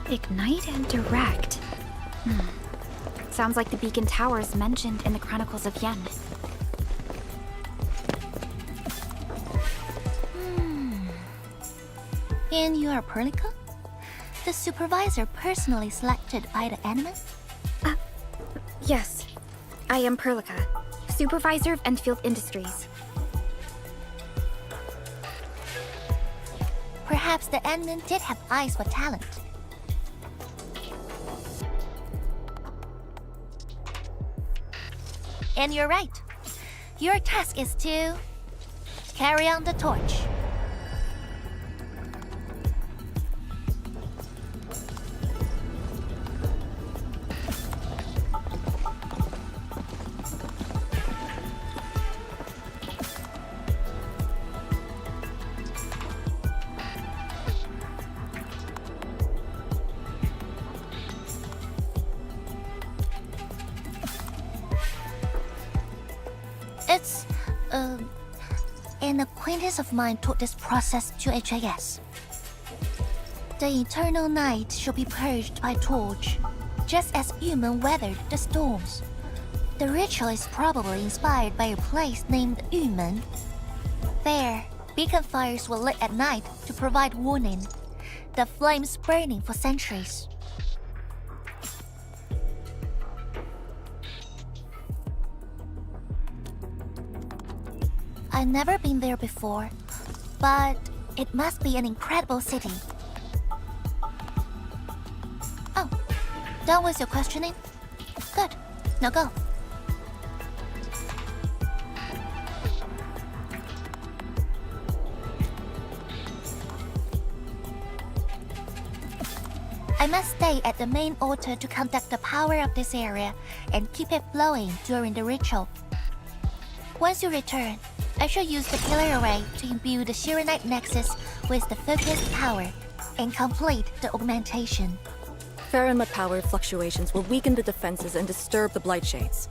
Ignite and direct. Sounds like the beacon towers mentioned in the Chronicles of Yen. And you are Perlica? The supervisor personally selected by the enemy? Yes. I am Perlica, supervisor of Endfield Industries. Perhaps the Endman did have eyes for talent. And you're right. Your task is to carry on the torch. It's, an acquaintance of mine taught this process to HIS. The eternal night shall be purged by torch, just as human weathered the storms. The ritual is probably inspired by a place named Yumen. There, beacon fires were lit at night to provide warning. The flames burning for centuries. I've never been there before, but it must be an incredible city. Oh, done with your questioning? Good. Now go. I must stay at the main altar to conduct the power of this area and keep it flowing during the ritual. Once you return, I shall use the pillar array to imbue the Shiranite Nexus with the focused power and complete the augmentation. Faramut power fluctuations will weaken the defenses and disturb the Blight Shades.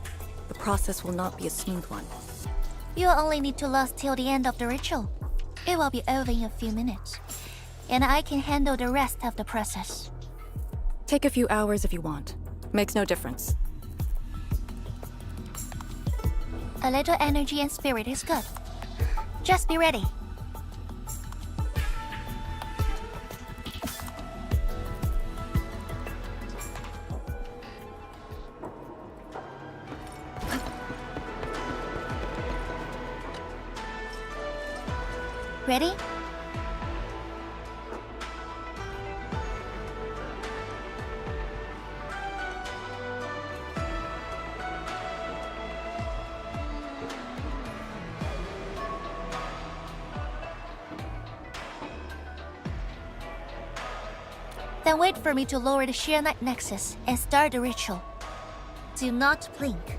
The process will not be a smooth one. You'll only need to last till the end of the ritual. It will be over in a few minutes, and I can handle the rest of the process. Take a few hours if you want. Makes no difference. A little energy and spirit is good. Just be ready. Ready? Then wait for me to lower the Shiranite Nexus and start the ritual. Do not blink.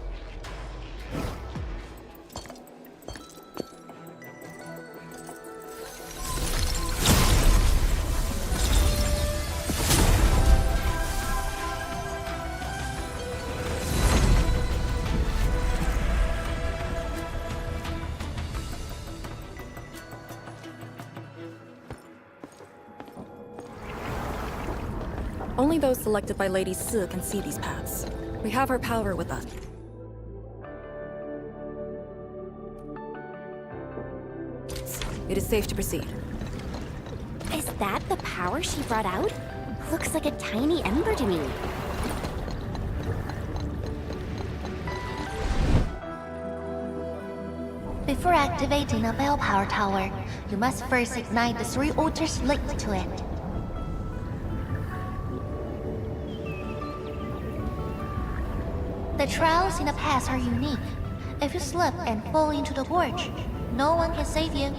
Only those selected by Lady Si can see these paths. We have her power with us. It is safe to proceed. Is that the power she brought out? Looks like a tiny ember to me. Before activating a bell power tower, you must first ignite the 3 altars linked to it. The trials in the past are unique. If you slip and fall into the gorge, no one can save you.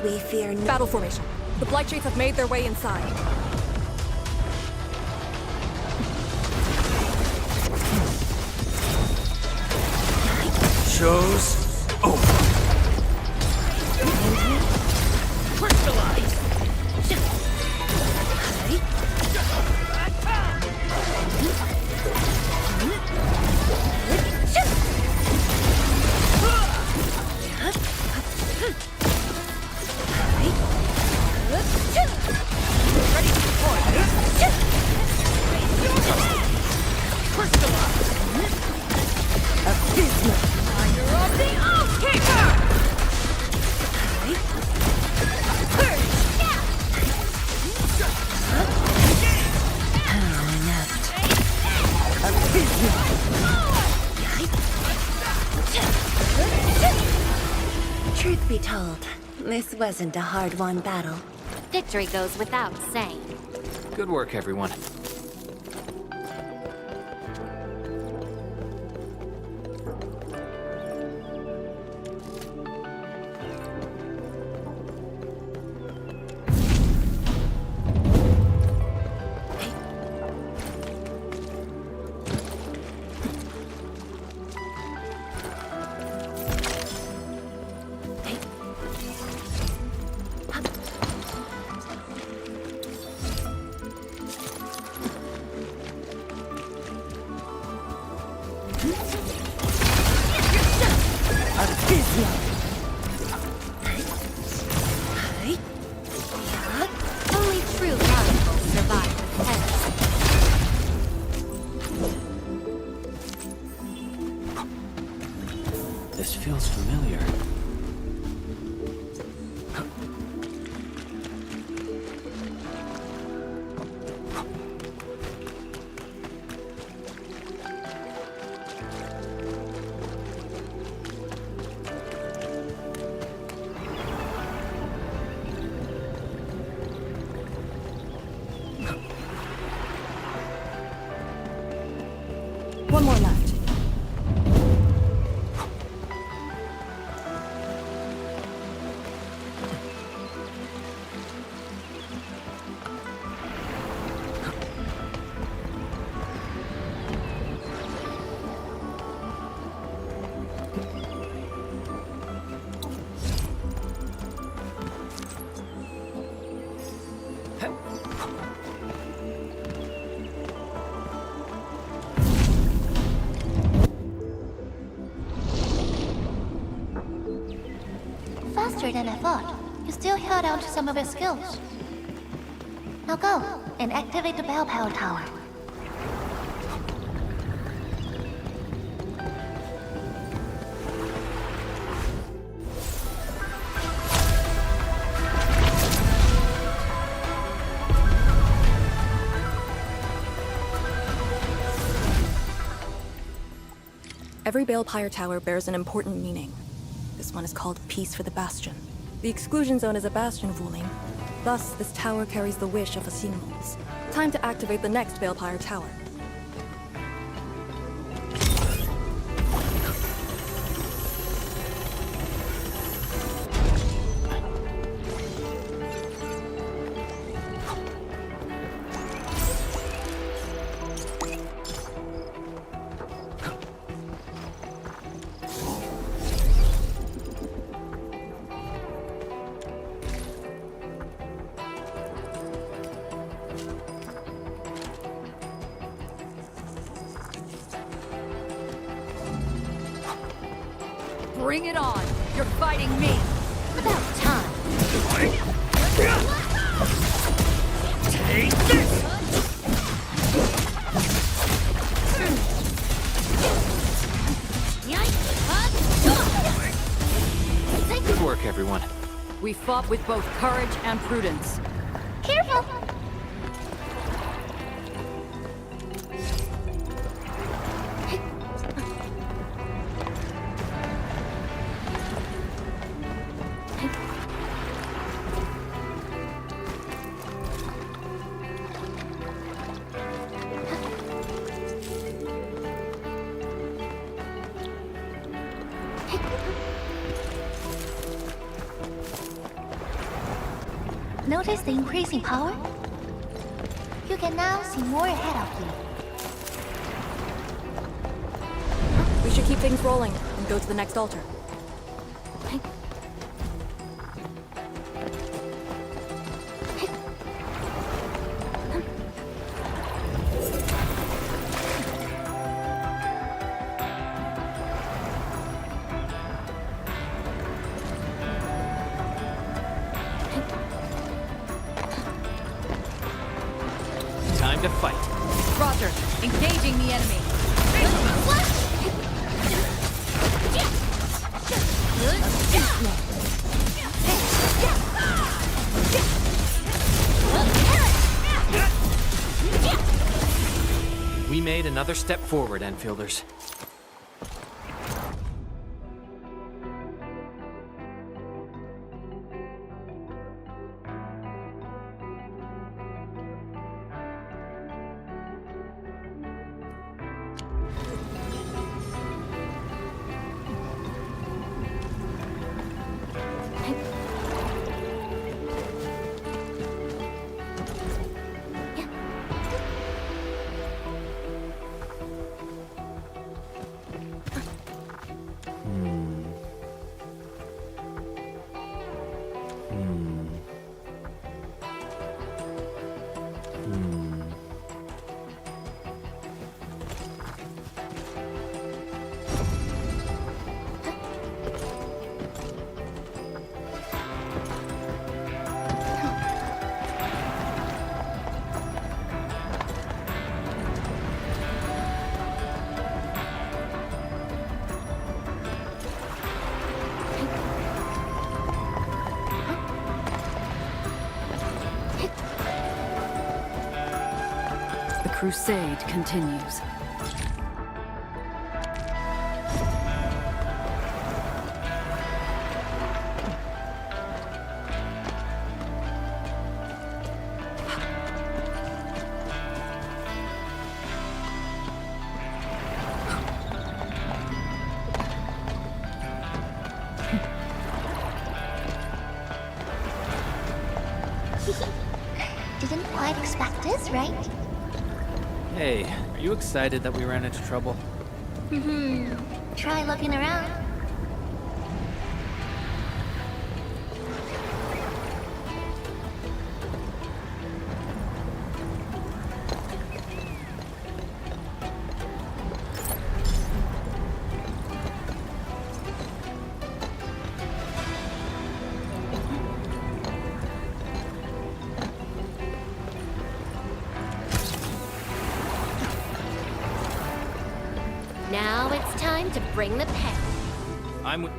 We fear no— Battle formation. The Blight Shades have made their way inside. Show's over. Crystallize! Truth be told, this wasn't a hard-won battle. Victory goes without saying. Good work, everyone. Faster than I thought. You still held on to some of your skills. Now go and activate the bell power tower. Every Balefire tower bears an important meaning. This one is called Peace for the Bastion. The exclusion zone is a bastion of Wuling. Thus, this tower carries the wish of us Yinglongs. Time to activate the next Balefire tower. Bring it on! You're fighting me! About time. Take this! Good work, everyone. We fought with both courage and prudence. Careful! Notice the increasing power? You can now see more ahead of you. We should keep things rolling and go to the next altar. Time to fight. Roger, engaging the enemy. We made another step forward, Enfielders. The crusade continues. Didn't quite expect this, right? Hey, are you excited that we ran into trouble? Try looking around. Now it's time to bring the pain. I'm with...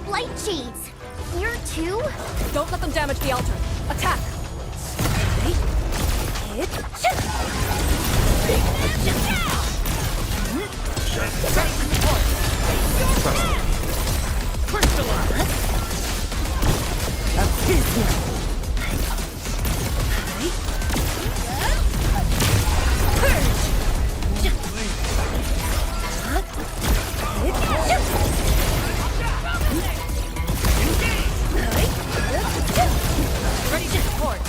Light Cheese! You're too? Don't let them damage the altar. Attack! Ready to support.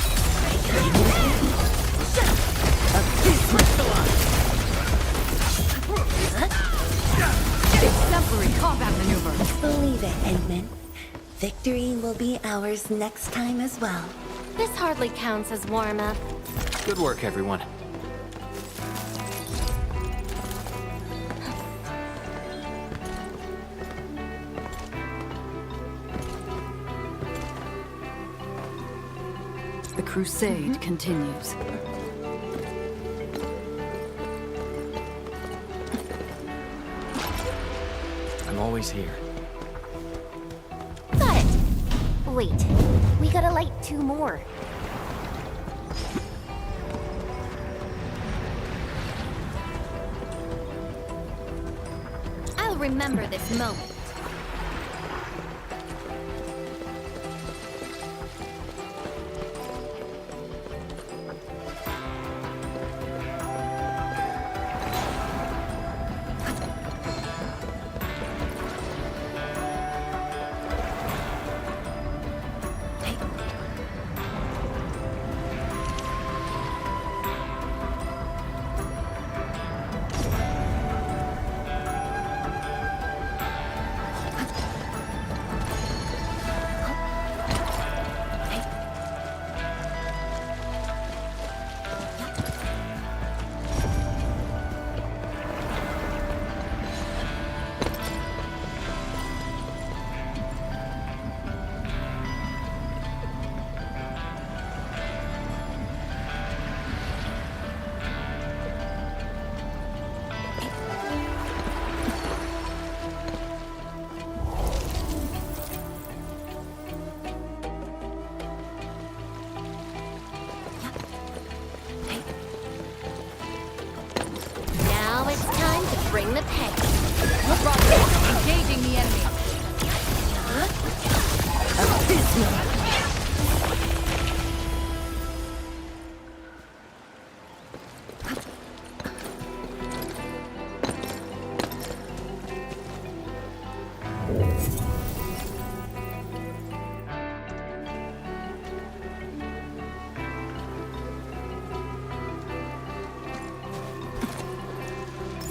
Exemplary combat maneuver. Believe it, Edmund. Victory will be ours next time as well. This hardly counts as warm-up. Good work, everyone. The crusade continues. I'm always here. Got it. Wait, we gotta light 2 more. I'll remember this moment. Now it's time to bring the pain. Engaging the enemy.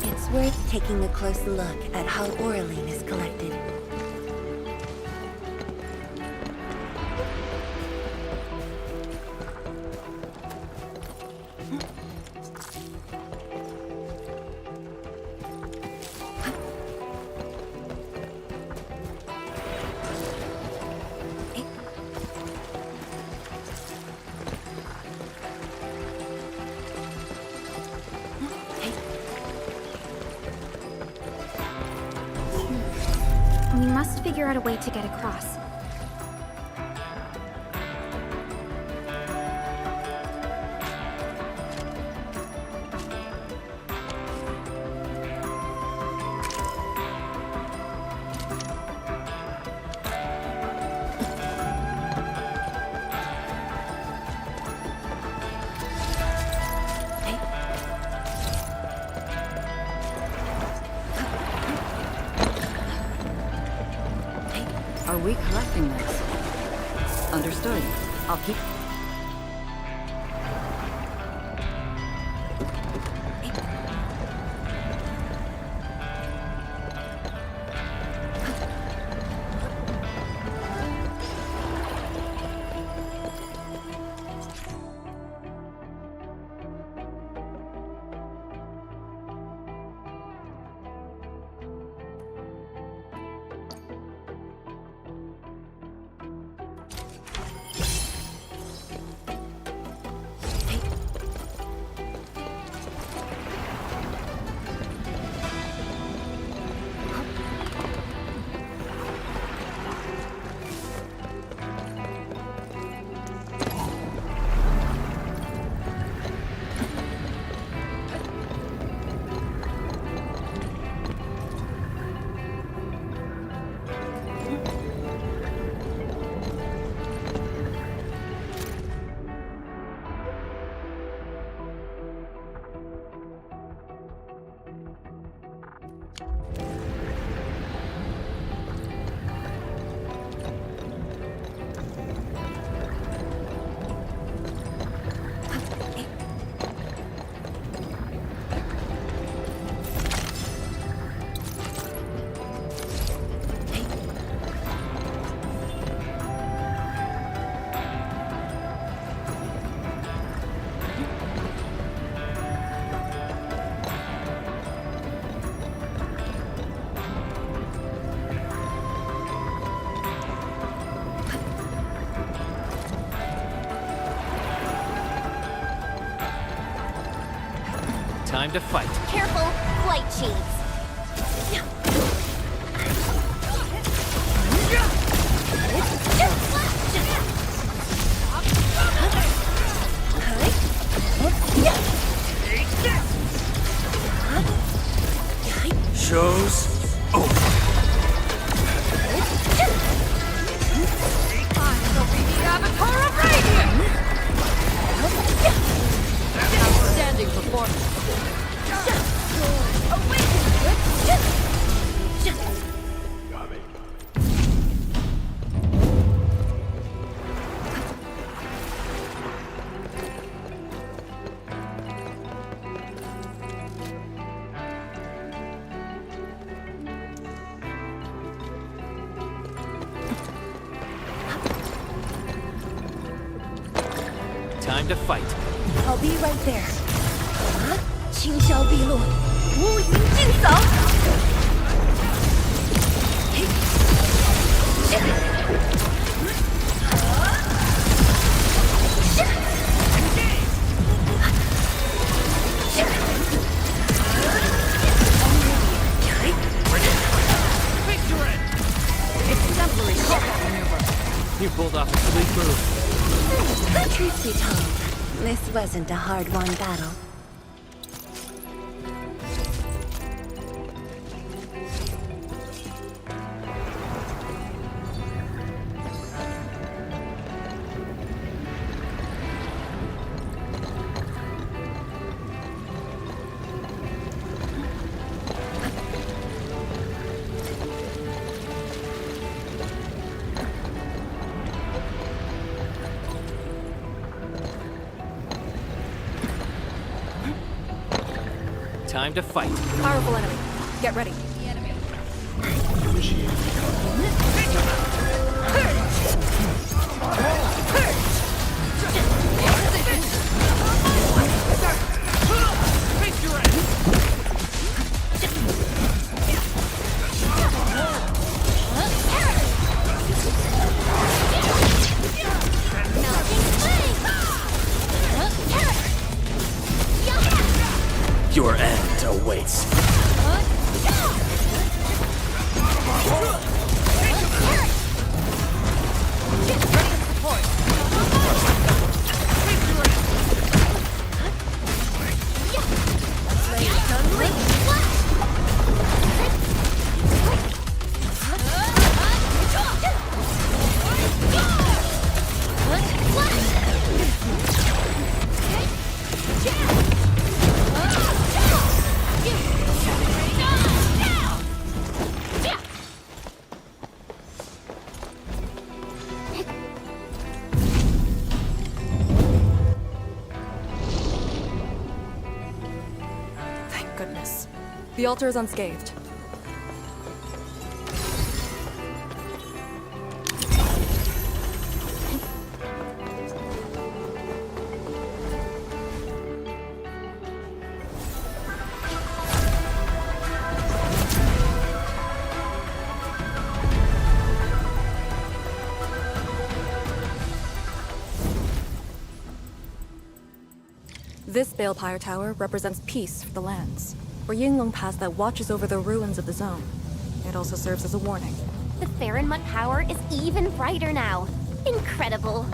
It's worth taking a close look at how Oraline is collected. We must figure out a way to get across. Are we collecting this? Understood. I'll keep... Time to fight. Careful, flight shades. Shows over. I shall be the Avatar of Radiance! Outstanding performance. Time to fight. I'll be right there. 轻霄碧落，乌云尽扫。Exemplary combat maneuver. You pulled off a sweet move. Truth be told, this wasn't a hard-won battle. Time to fight. Powerful enemy. Get ready. Your end awaits. Thank goodness. The altar is unscathed. This Balepire Tower represents peace for the lands. Or Yinglong Pass that watches over the ruins of the zone. It also serves as a warning. The Farinmut power is even brighter now. Incredible.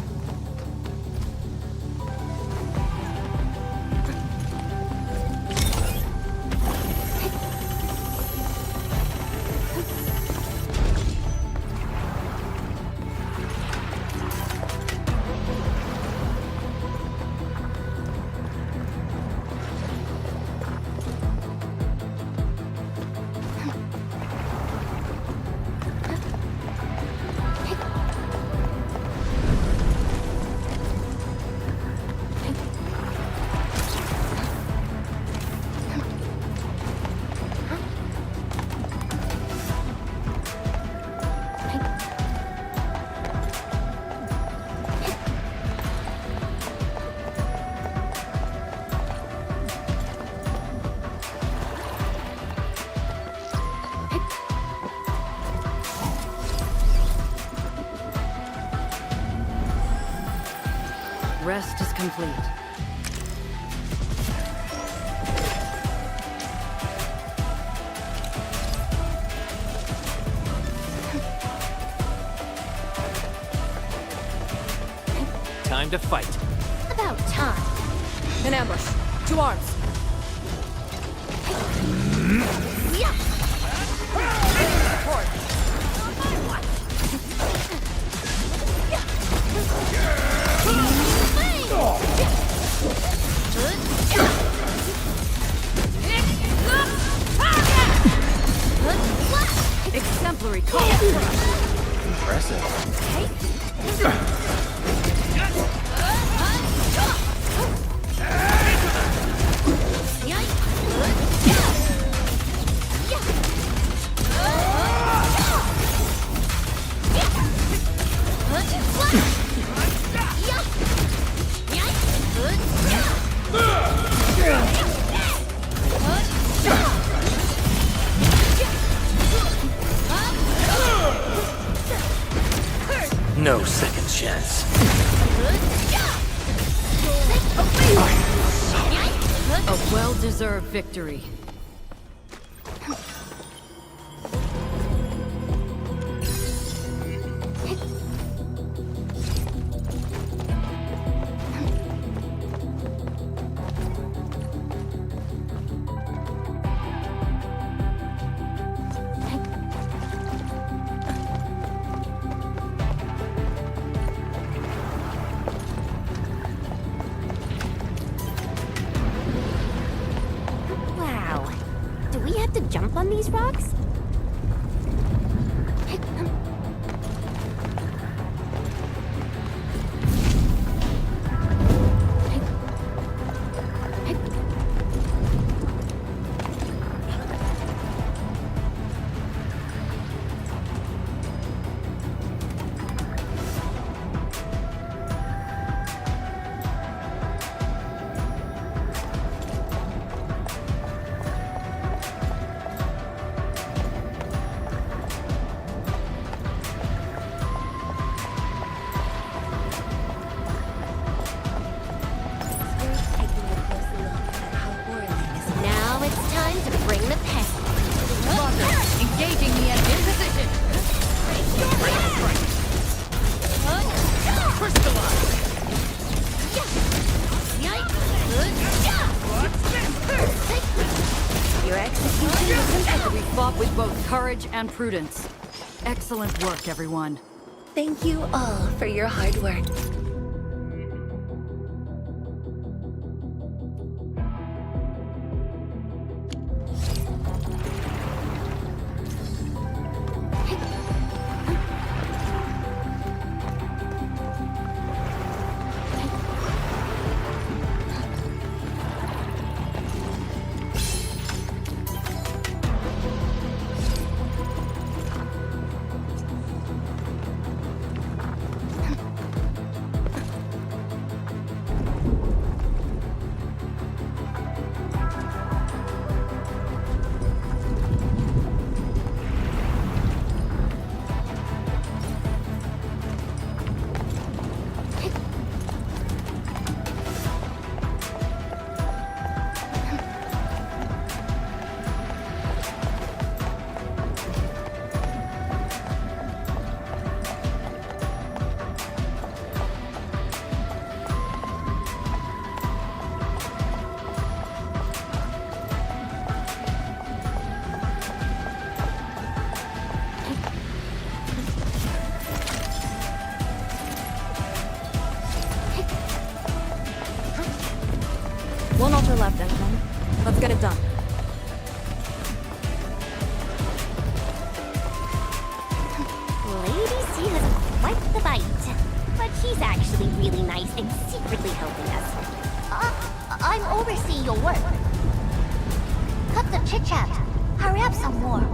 Rest is complete. Time to fight. About time. An ambush. 2 arms. Exemplary call. Impressive. No second chance. A well-deserved victory. Wow. Do we have to jump on these rocks? Now it's time to bring the pain. Engaging the enemy in position. Your execution is impeccable. We fought with both courage and prudence. Excellent work, everyone. Thank you all for your hard work. One altar left, Endfield. Let's get it done. Lady C has quite the bite. But she's actually really nice and secretly helping us. I'm overseeing your work. Cut the chit-chat. Hurry up some more.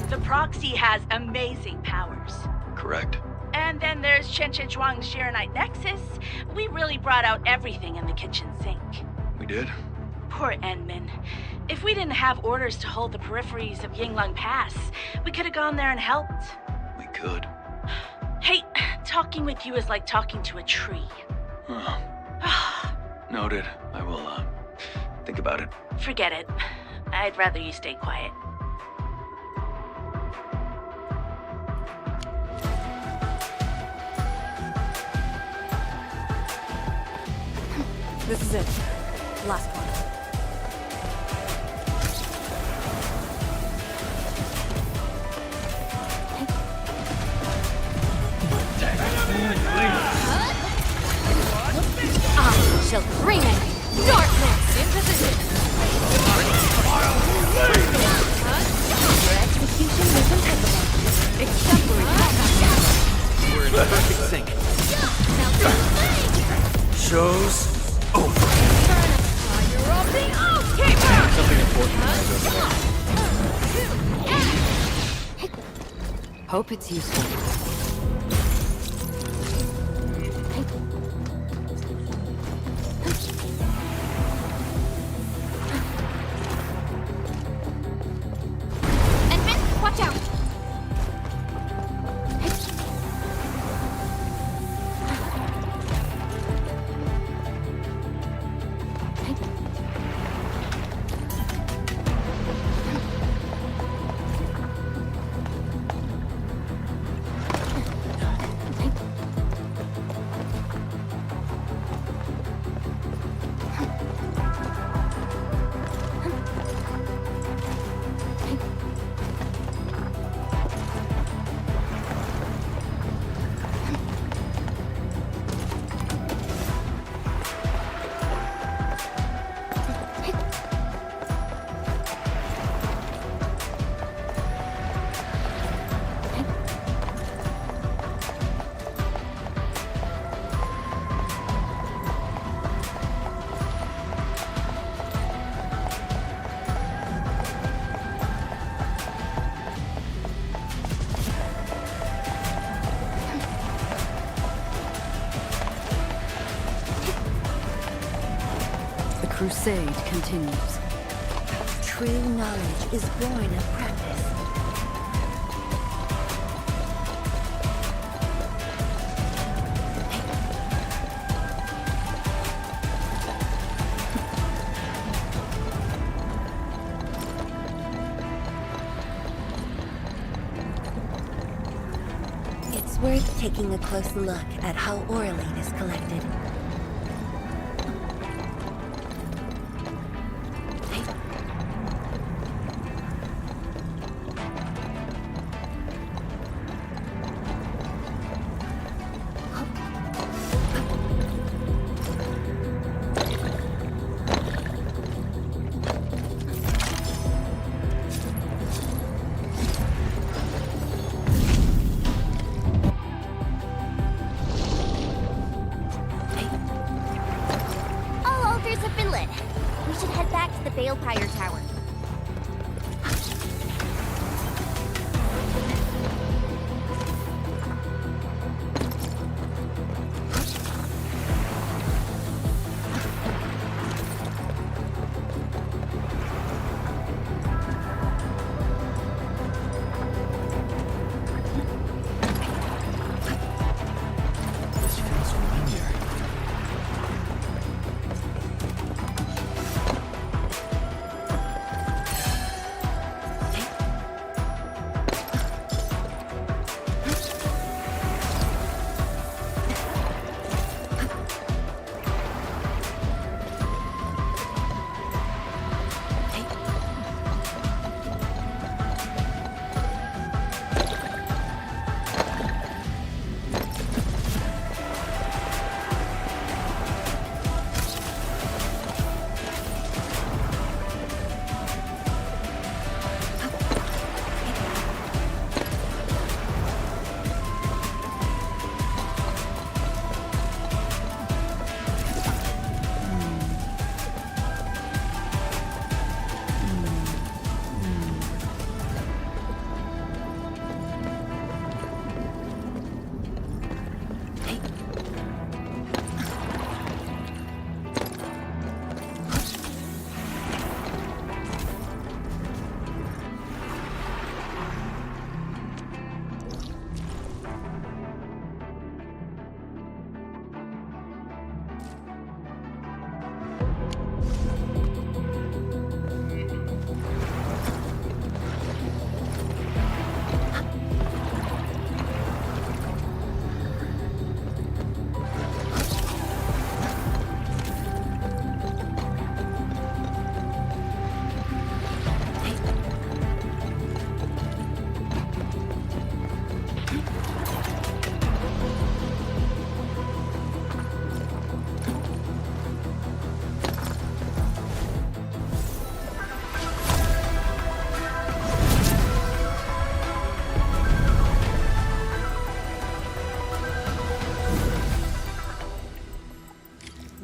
The proxy has amazing powers. Correct. And then there's Chen Zhuang's Sheeranite Nexus. We really brought out everything in the kitchen sink. We did? Poor Enman. If we didn't have orders to hold the peripheries of Yinglong Pass, we could have gone there and helped. We could. Hey, talking with you is like talking to a tree. Noted. I will, think about it. Forget it. I'd rather you stay quiet. This is it. Last one. I shall bring it! Darkness! In position! Your execution was impeccable. Exemplary combat. We're in perfect sync. Show's over. You're of the Oathkeeper! Something important. Hope it's useful. Watch out! The crusade continues. True knowledge is born of practice. It's worth taking a close look at how Oralane is collected.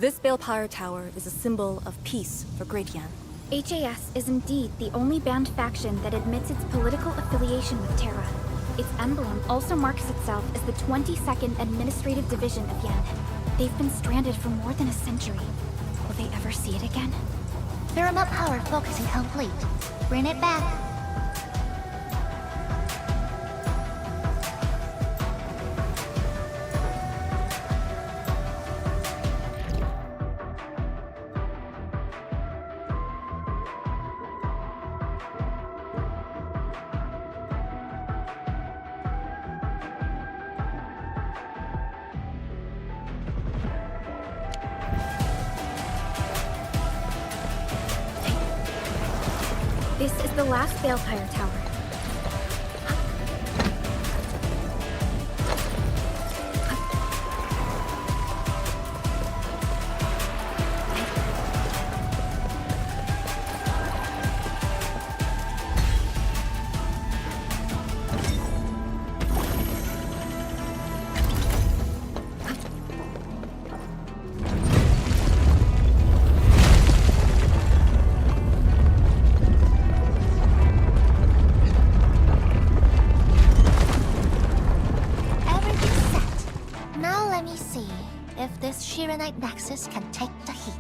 This Balefire Tower is a symbol of peace for Great Yan. HAS is indeed the only banned faction that admits its political affiliation with Terra. Its emblem also marks itself as the 22nd Administrative Division of Yan. They've been stranded for more than a century. Will they ever see it again? Paramount power focusing complete. Bring it back. This is the last Balefire Tower. Sheeranite Nexus can take the heat.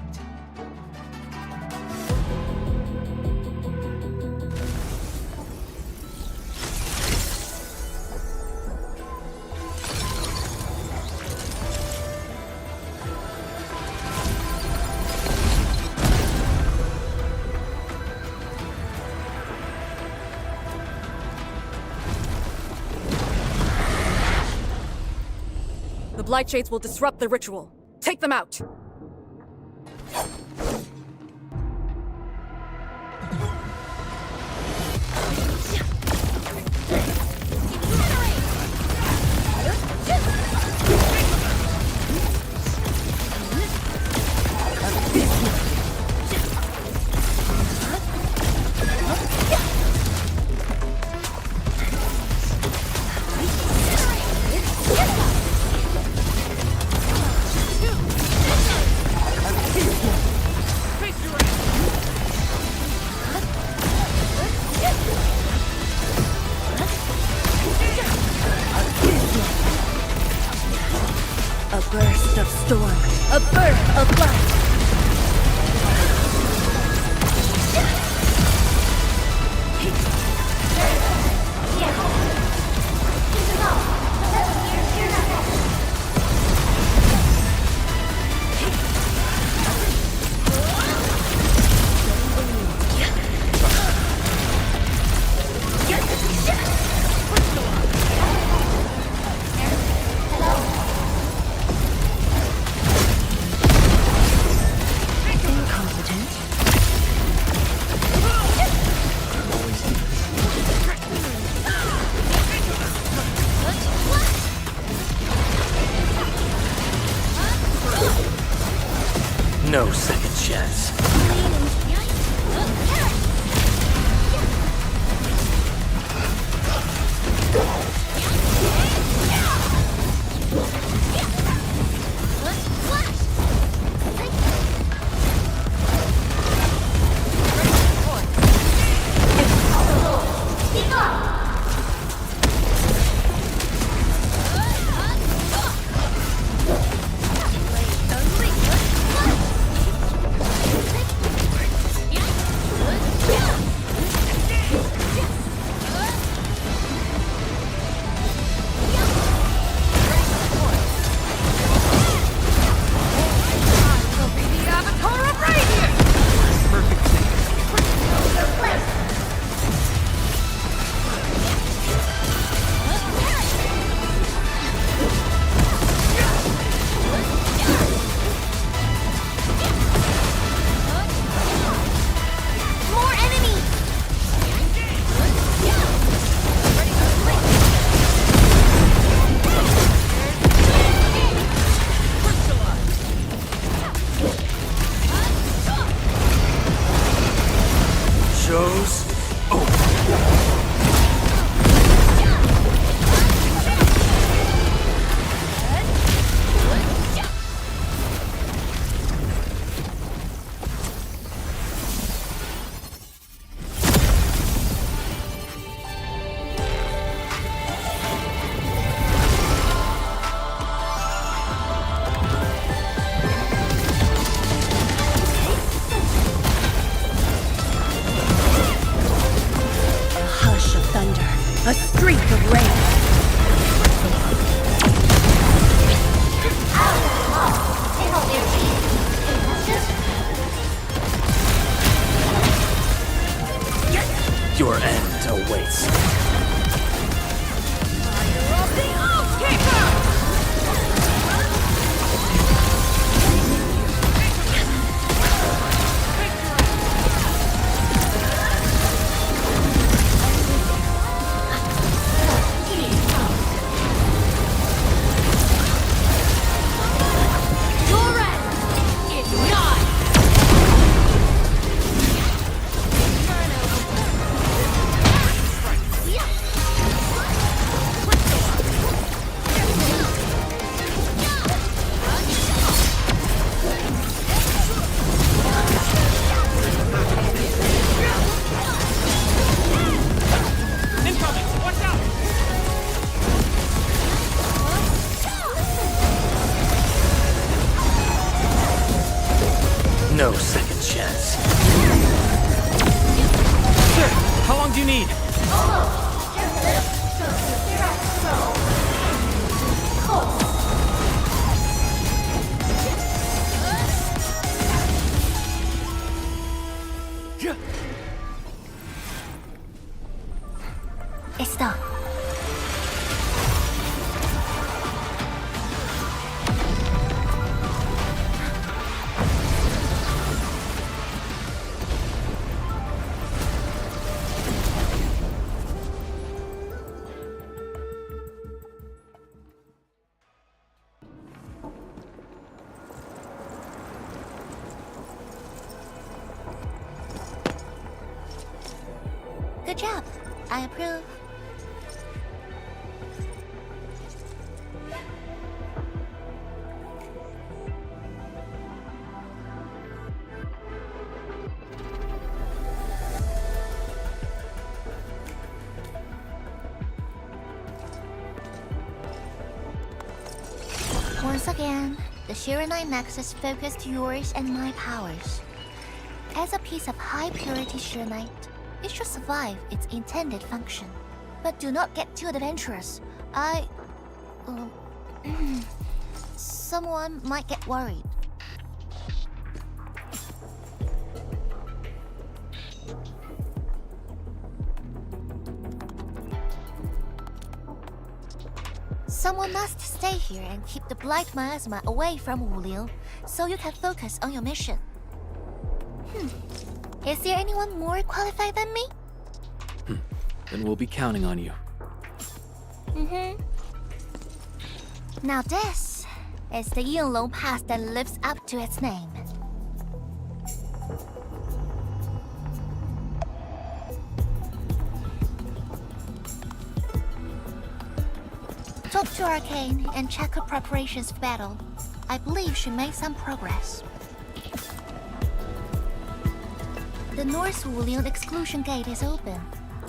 The Blightshades will disrupt the ritual. Take them out! A burst of storm, a birth of light. No second chance. streak of rage. Your end awaits. No second chance. Sir, how long do you need? Está. Good job. I approve. Once again, the Shiranite Nexus focused yours and my powers. As a piece of high-purity Shiranite, it should survive its intended function. But do not get too adventurous. Someone might get worried. Someone must stay here and keep the Blight Miasma away from Wulil, so you can focus on your mission. Is there anyone more qualified than me? Then we'll be counting on you. Now this is the Yinglong Pass that lives up to its name. Talk to Arcane and check her preparations for battle. I believe she made some progress. The North Wulil exclusion gate is open.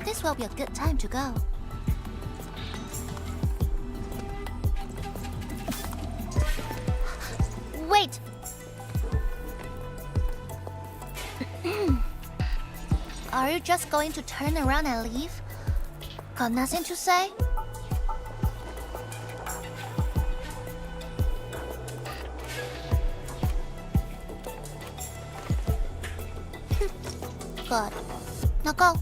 This will be a good time to go. Wait! Are you just going to turn around and leave? Got nothing to say? Good. Now go.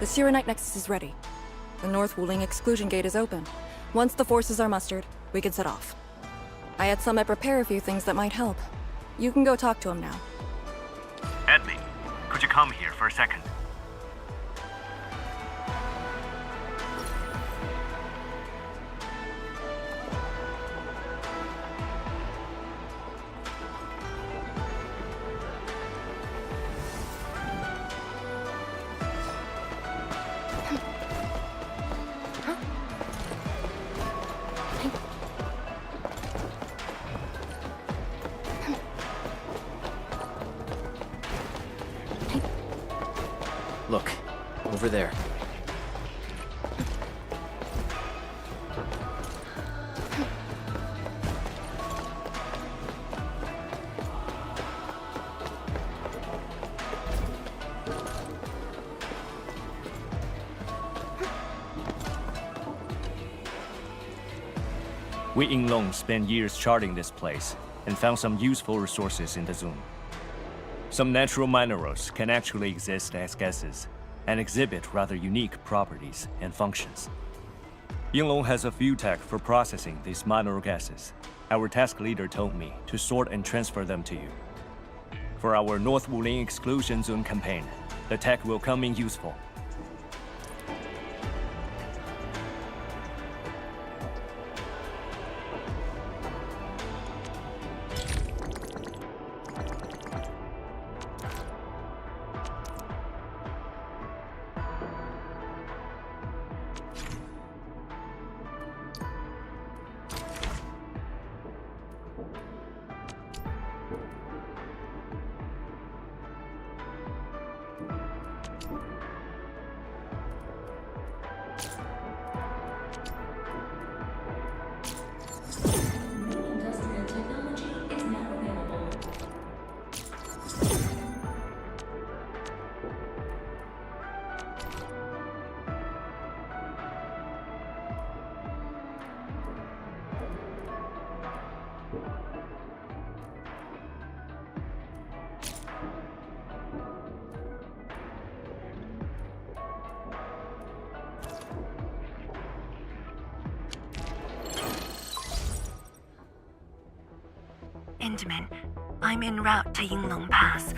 The Sirenite Nexus is ready. The North Wuling exclusion gate is open. Once the forces are mustered, we can set off. I had Summit prepare a few things that might help. You can go talk to him now. Edley, could you come here for a second? Look, over there. We Yinglong spent years charting this place and found some useful resources in the zone. Some natural minerals can actually exist as gases and exhibit rather unique properties and functions. Yinglong has a few tech for processing these mineral gases. Our task leader told me to sort and transfer them to you. For our North Wuling exclusion zone campaign, the tech will come in useful. Intamin, I'm en route to Yinglong Pass.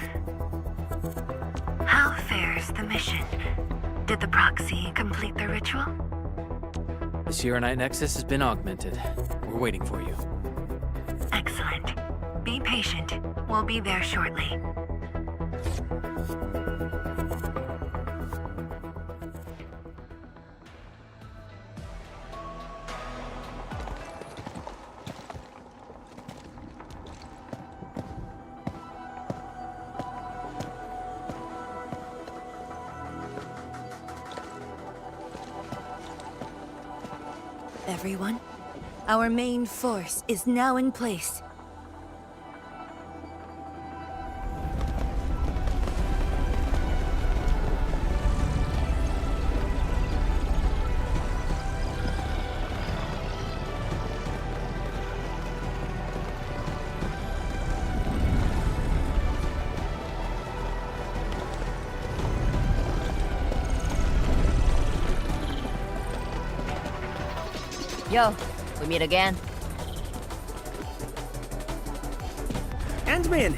How fares the mission? Did the proxy complete the ritual? The Sirenite Nexus has been augmented. We're waiting for you. Excellent. Be patient. We'll be there shortly. Everyone, our main force is now in place. Yo, we meet again. Ant-Man!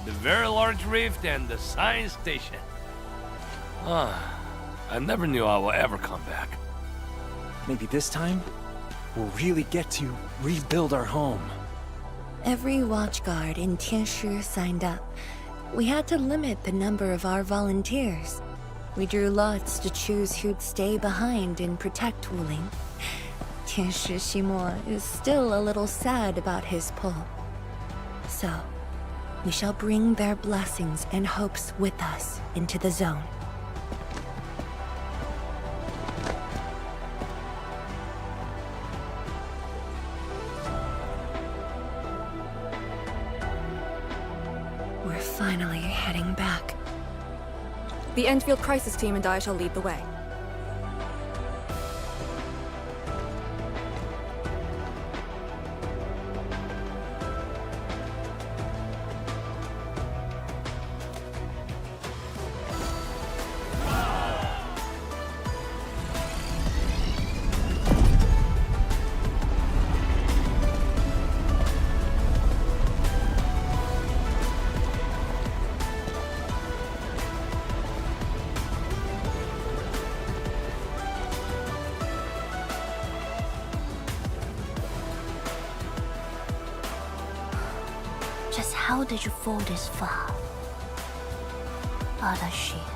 The very large rift and the science station. I never knew I will ever come back. Maybe this time, we'll really get to rebuild our home. Every watchguard in Tianshi signed up. We had to limit the number of our volunteers. We drew lots to choose who'd stay behind and protect Wuling. Tianshi Shimo is still a little sad about his pull. So, we shall bring their blessings and hopes with us into the zone. finally heading back. The Endfield crisis team and I shall lead the way. Just how did you fall this far? Other ship.